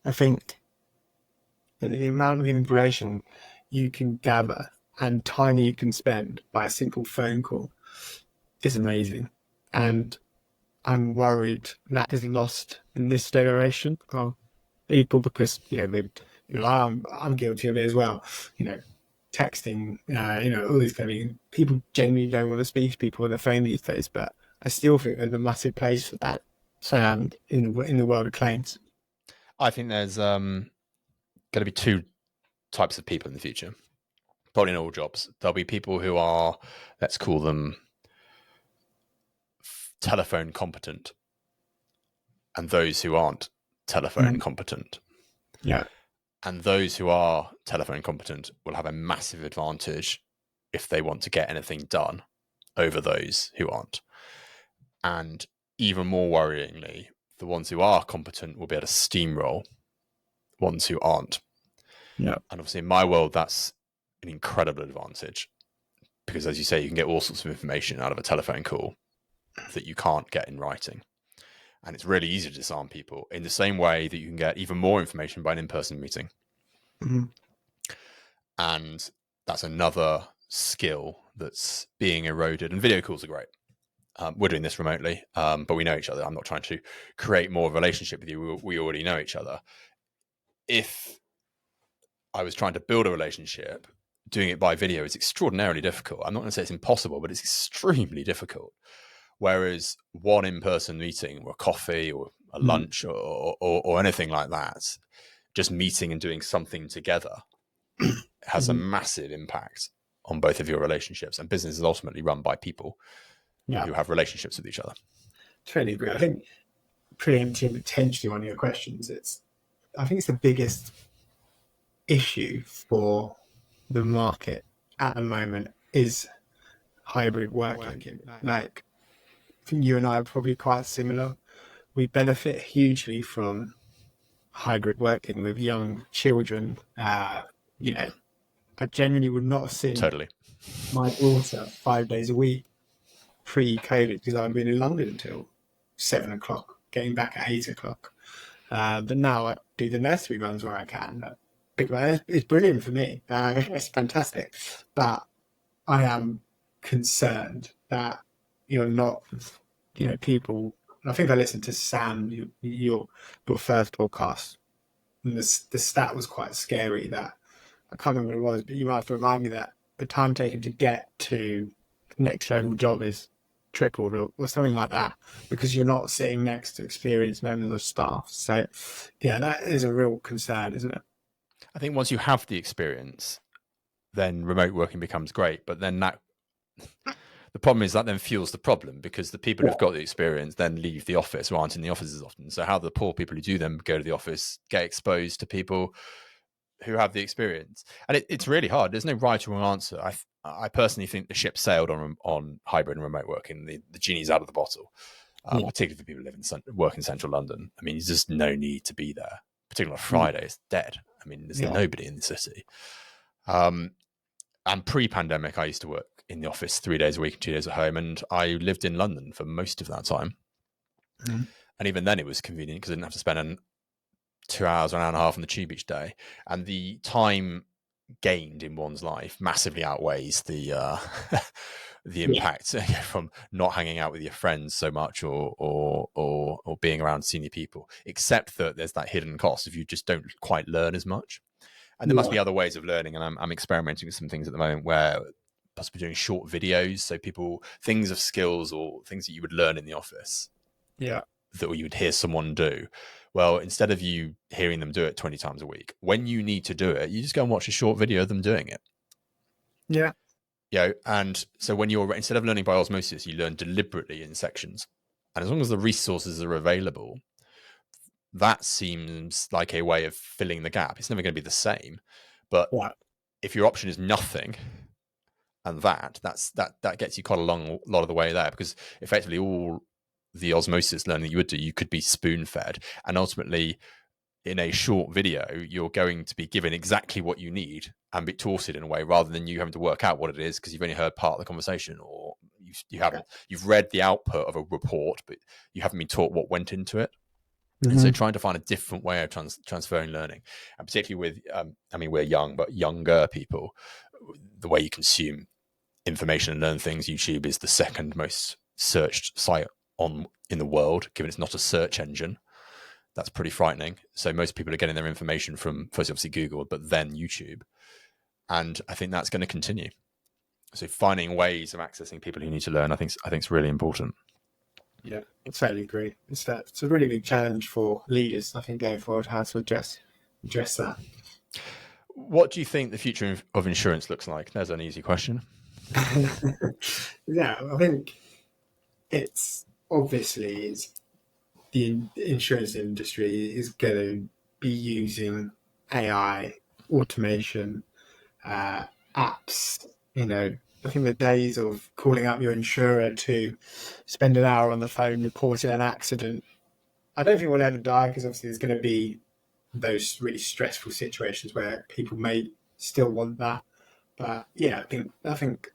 I think the amount of information you can gather and time you can spend by a simple phone call is amazing. And I'm worried that is lost in this generation of people because, I'm guilty of it as well. Texting, all these kind of things. People genuinely don't want to speak to people on the phone these days, but I still think there's a massive place for that in the world of claims. I think there's going to be two types of people in the future, probably in all jobs. There'll be people who are, let's call them telephone competent, and those who aren't telephone competent. Yeah. And those who are telephone competent will have a massive advantage if they want to get anything done over those who aren't. And even more worryingly, the ones who are competent will be able to steamroll ones who aren't. Yeah. And obviously in my world, that's an incredible advantage because, as you say, you can get all sorts of information out of a telephone call that you can't get in writing. And it's really easy to disarm people in the same way that you can get even more information by an in-person meeting. Mm-hmm. And that's another skill that's being eroded. And video calls are great. We're doing this remotely, but we know each other. I'm not trying to create more of a relationship with you. We already know each other. If I was trying to build a relationship, doing it by video is extraordinarily difficult. I'm not going to say it's impossible, but it's extremely difficult. Whereas one in-person meeting or a coffee or a lunch or anything like that, just meeting and doing something together has a massive impact on both of your relationships. And business is ultimately run by people who have relationships with each other. totally agree. I think preempting potentially one of your questions, I think it's the biggest issue for the market at the moment is hybrid working. Like, I think you and I are probably quite similar. We benefit hugely from hybrid working with young children. You know, I genuinely would not have seen Totally. my daughter 5 days a week pre-COVID because I'd been in London until 7 o'clock, getting back at 8 o'clock. But now I do the nursery runs where I can. It's brilliant for me. It's fantastic. But I am concerned that you're not, people. I think I listened to Sam, your first podcast, and the stat was quite scary. That I can't remember what it was, but you might have to remind me that the time taken to get to the next level job is tripled or something like that because you're not sitting next to experienced members of staff. So, yeah, that is a real concern, isn't it? I think once you have the experience, then remote working becomes great. But then the problem is that then fuels the problem because the people who've got the experience then leave the office or aren't in the offices often. So how the poor people who do then go to the office get exposed to people who have the experience? And it's really hard. There's no right or wrong answer. I personally think the ship sailed on hybrid and remote working. The genie's out of the bottle, particularly for people who work in central London. I mean, there's just no need to be there, particularly on Friday. It's dead. I mean, there's nobody in the city. And pre-pandemic, I used to work in the office 3 days a week and 2 days at home. And I lived in London for most of that time. Mm. And even then it was convenient because I didn't have to spend 2 hours or an hour and a half on the tube each day. And the time gained in one's life massively outweighs the impact from not hanging out with your friends so much or being around senior people, except that there's that hidden cost if you just don't quite learn as much. And there must be other ways of learning. And I'm experimenting with some things at the moment where possibly doing short videos. So things of skills or things that you would learn in the office. Yeah. That you would hear someone do. Well, instead of you hearing them do it 20 times a week, when you need to do it, you just go and watch a short video of them doing it. Yeah. And so instead of learning by osmosis, you learn deliberately in sections. And as long as the resources are available, that seems like a way of filling the gap. It's never going to be the same. But if your option is nothing, and that gets you quite a lot of the way there, because effectively all the osmosis learning you would do, you could be spoon-fed, and ultimately in a short video you're going to be given exactly what you need and be taught it in a way rather than you having to work out what it is because you've only heard part of the conversation or you've read the output of a report but you haven't been taught what went into it. And so trying to find a different way of transferring learning, and particularly with we're young but younger people, the way you consume information and learn things, YouTube is the second most searched site in the world, given it's not a search engine. That's pretty frightening. So most people are getting their information from first obviously Google, but then YouTube. And I think that's going to continue. So finding ways of accessing people who need to learn, I think is really important. Yeah, I totally agree. It's a really big challenge for leaders, I think, going forward, how to address that. What do you think the future of insurance looks like? There's an easy question. Yeah, I think it's obviously the insurance industry is going to be using AI, automation, apps. I think the days of calling up your insurer to spend an hour on the phone reporting an accident, I don't think we'll ever die because obviously there's going to be those really stressful situations where people may still want that. But yeah, I think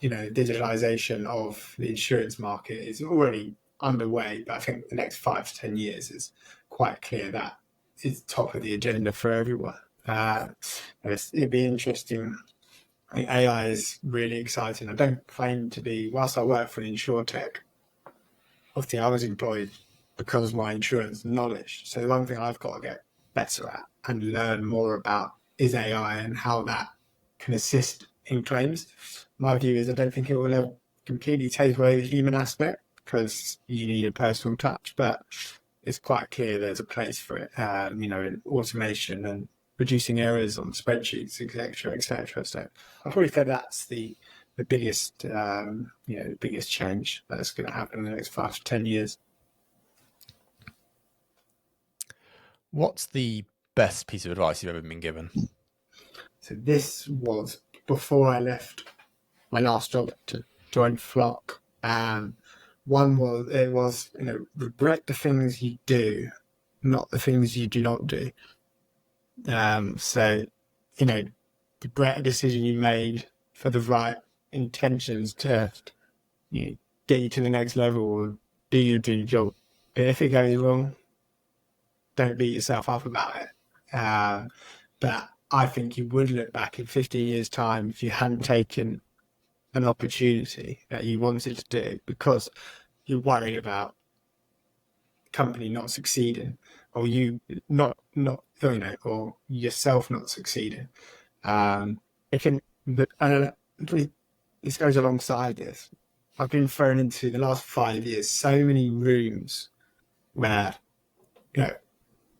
digitalization of the insurance market is already underway, but I think the next 5 to 10 years is quite clear that it's top of the agenda for everyone. It'd be interesting. I think AI is really exciting. I don't claim to be, whilst I work for an insurtech, obviously I was employed because of my insurance knowledge. So the one thing I've got to get better at and learn more about is AI and how that can assist in claims. My view is I don't think it will ever completely take away the human aspect because you need a personal touch, but it's quite clear there's a place for it, in automation and reducing errors on spreadsheets, etc. So I probably say that's the biggest, biggest change that's going to happen in the next 5 to 10 years. What's the best piece of advice you've ever been given? So this was before I left my last job to join Flock. One was regret the things you do, not the things you do not do. So regret a decision you made for the right intentions to get you to the next level or do your job. But if it goes wrong, don't beat yourself up about it. But I think you would look back in 15 years' time if you hadn't taken an opportunity that you wanted to do because you're worried about the company not succeeding or you not or yourself not succeeding. This goes alongside this. I've been thrown into the last 5 years so many rooms where,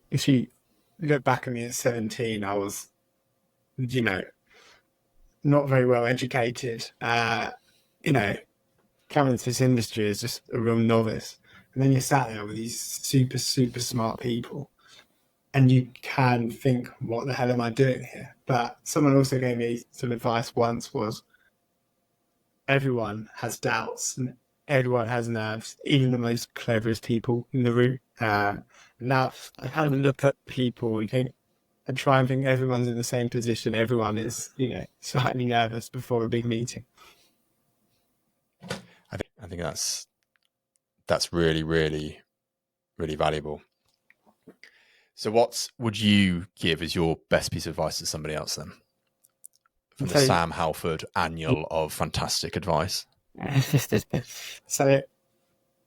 if you look back at me at 17, I was, not very well educated. Coming into this industry as just a real novice. And then you're sat there with these super, super smart people. And you can think, what the hell am I doing here? But someone also gave me some advice once was, everyone has doubts and everyone has nerves, even the most cleverest people in the room. Now, I kind of look at people and try and think everyone's in the same position. Everyone is, slightly nervous before a big meeting. I think that's really, really, really valuable. So what would you give as your best piece of advice to somebody else then? From the Sam Halford annual of fantastic advice. So,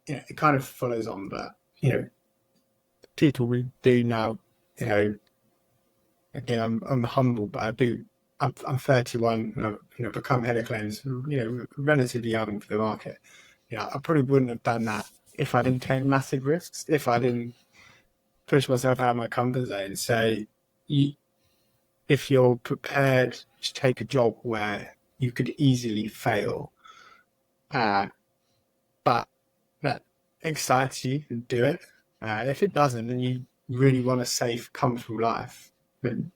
it kind of follows on, but, people we do now, again, I'm humble, but I'm 31 and I've become head of claims, relatively young for the market. I probably wouldn't have done that if I didn't take massive risks, if I didn't push myself out of my comfort zone. So if you're prepared to take a job where you could easily fail, but that excites you, do it. If it doesn't, and you really want a safe, comfortable life, then,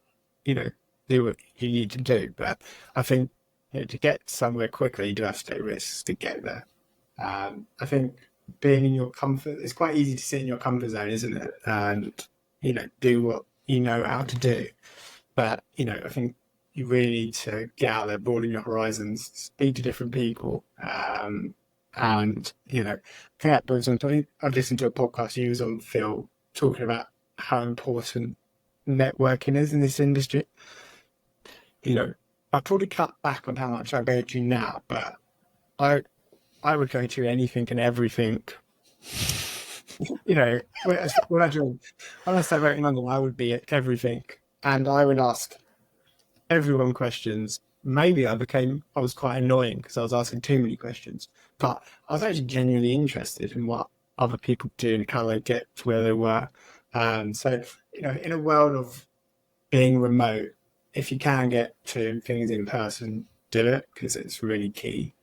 do what you need to do. But I think to get somewhere quickly, you do have to take risks to get there. I think being in your comfort, it's quite easy to sit in your comfort zone, isn't it? And, do what you know how to do. But, I think you really need to get out there, broaden your horizons, speak to different people. And, I think that goes on. I've listened to a podcast he was on Phill talking about how important networking is in this industry. I probably cut back on how much I go to now, but I would go to anything and everything. When I started in London, I would be at everything, and I would ask everyone questions. Maybe I was quite annoying because I was asking too many questions, but I was actually genuinely interested in what other people do and how they get to where they were. So, in a world of being remote, if you can get to things in person, do it because it's really key.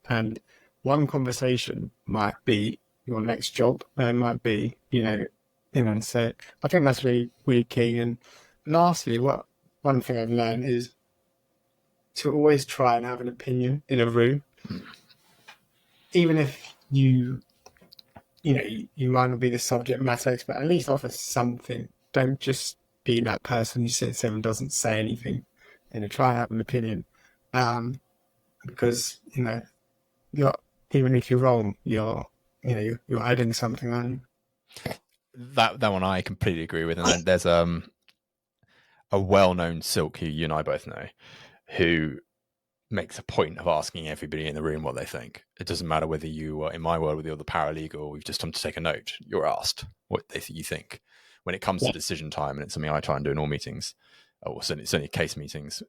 And one conversation might be your next job. It might be, so I think that's really, really key. And lastly, one thing I've learned is to always try and have an opinion in a room. Even if you might not be the subject matter expert, at least offer something. Don't just be that person who sits there and doesn't say anything. Try and have an opinion. Because, even if you're wrong, you're adding something on. That one I completely agree with. And then there's a well-known silk who you and I both know, who makes a point of asking everybody in the room what they think. It doesn't matter whether you are, in my world, with the other paralegal, we've just come to take a note. You're asked what you think. When it comes to decision time, and it's something I try and do in all meetings, or certainly case meetings,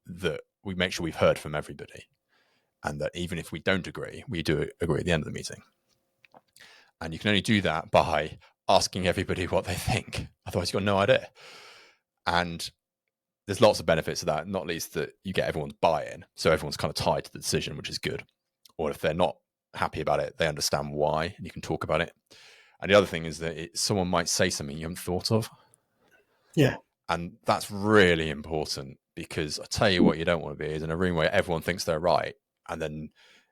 that we make sure we've heard from everybody. And that even if we don't agree, we do agree at the end of the meeting. And you can only do that by asking everybody what they think. Otherwise, you've got no idea. And there's lots of benefits to that, not least that you get everyone's buy-in. So everyone's kind of tied to the decision, which is good. Or if they're not happy about it, they understand why, and you can talk about it. And the other thing is that someone might say something you haven't thought of. Yeah. And that's really important, because I tell you what you don't want to be is in a room where everyone thinks they're right, and then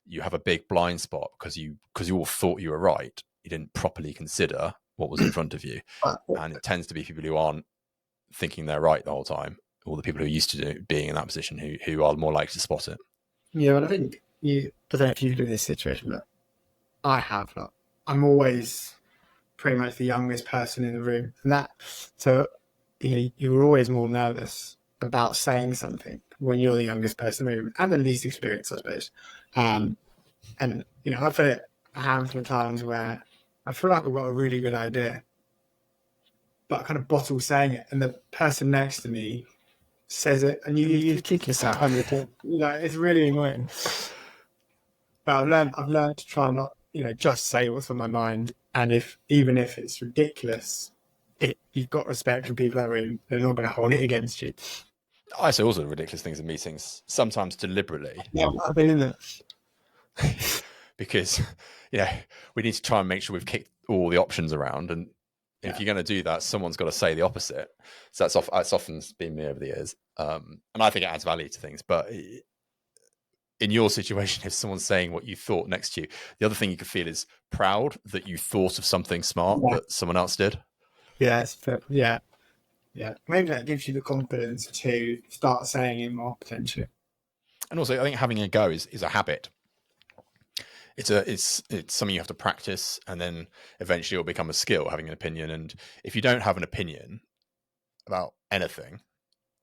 you have a big blind spot because you all thought you were right. You didn't properly consider what was in front of you. And it tends to be people who aren't thinking they're right the whole time, or the people who are used to being in that position who are more likely to spot it. Yeah, but I think I don't know if you do this situation, but I have. Like, I'm always pretty much the youngest person in the room, and so you were always more nervous about saying something when you're the youngest person in the room and the least experienced, I suppose. And I've had it a handful of times where I feel like I've got a really good idea, but I kind of bottle saying it, and the person next to me says it, and you kick yourself. It's really annoying. But I've learned to try and not, just say what's on my mind, and even if it's ridiculous, you've got respect for people that are in, they're not going to hold it against you. I say all sorts of ridiculous things in meetings, sometimes deliberately. Yeah, I've been in it. Because, we need to try and make sure we've kicked all the options around. And if you're going to do that, someone's got to say the opposite. So that's often been me over the years. And I think it adds value to things. But in your situation, if someone's saying what you thought next to you, the other thing you could feel is proud that you thought of something smart that someone else did. Yeah. Maybe that gives you the confidence to start saying it more potentially. And also, I think having a go is a habit. It's something you have to practice, and then eventually it'll become a skill, having an opinion. And if you don't have an opinion about anything,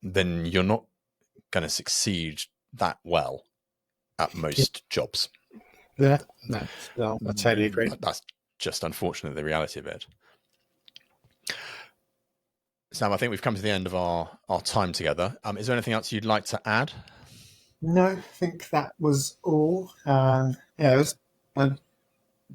then you're not going to succeed that well at most jobs. Yeah, no, I totally agree. That's just unfortunately the reality of it. Sam, I think we've come to the end of our time together. Is there anything else you'd like to add? No, I think that was all. It was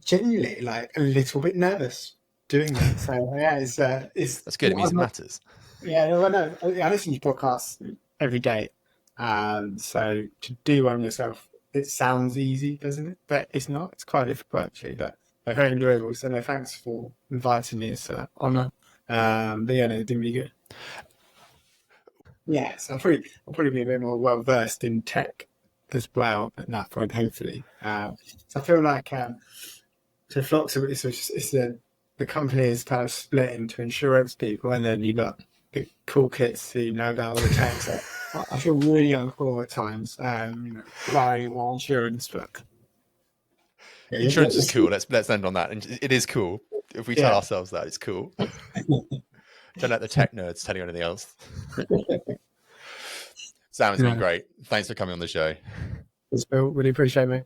genuinely like a little bit nervous doing that. So it's that's good. It means it matters. Yeah, I listen to podcasts every day. So to do one yourself, it sounds easy, doesn't it? But it's not. It's quite difficult actually. But very enjoyable. So thanks for inviting me. It's an honour. But it's been really good. Yeah, so I'll probably be a bit more well versed in tech as well at that point, hopefully. So I feel like so Flock's the company is kind of split into insurance people, and then you've got the cool kids who know about all the tech. So I feel really uncool at times, buying more insurance, but insurance is cool. Let's end on that. And it is cool. If we tell ourselves that, it's cool. Don't let the tech nerds tell you anything else. Sam, it's been great. Thanks for coming on the show. It's Phill. Really appreciate it, mate.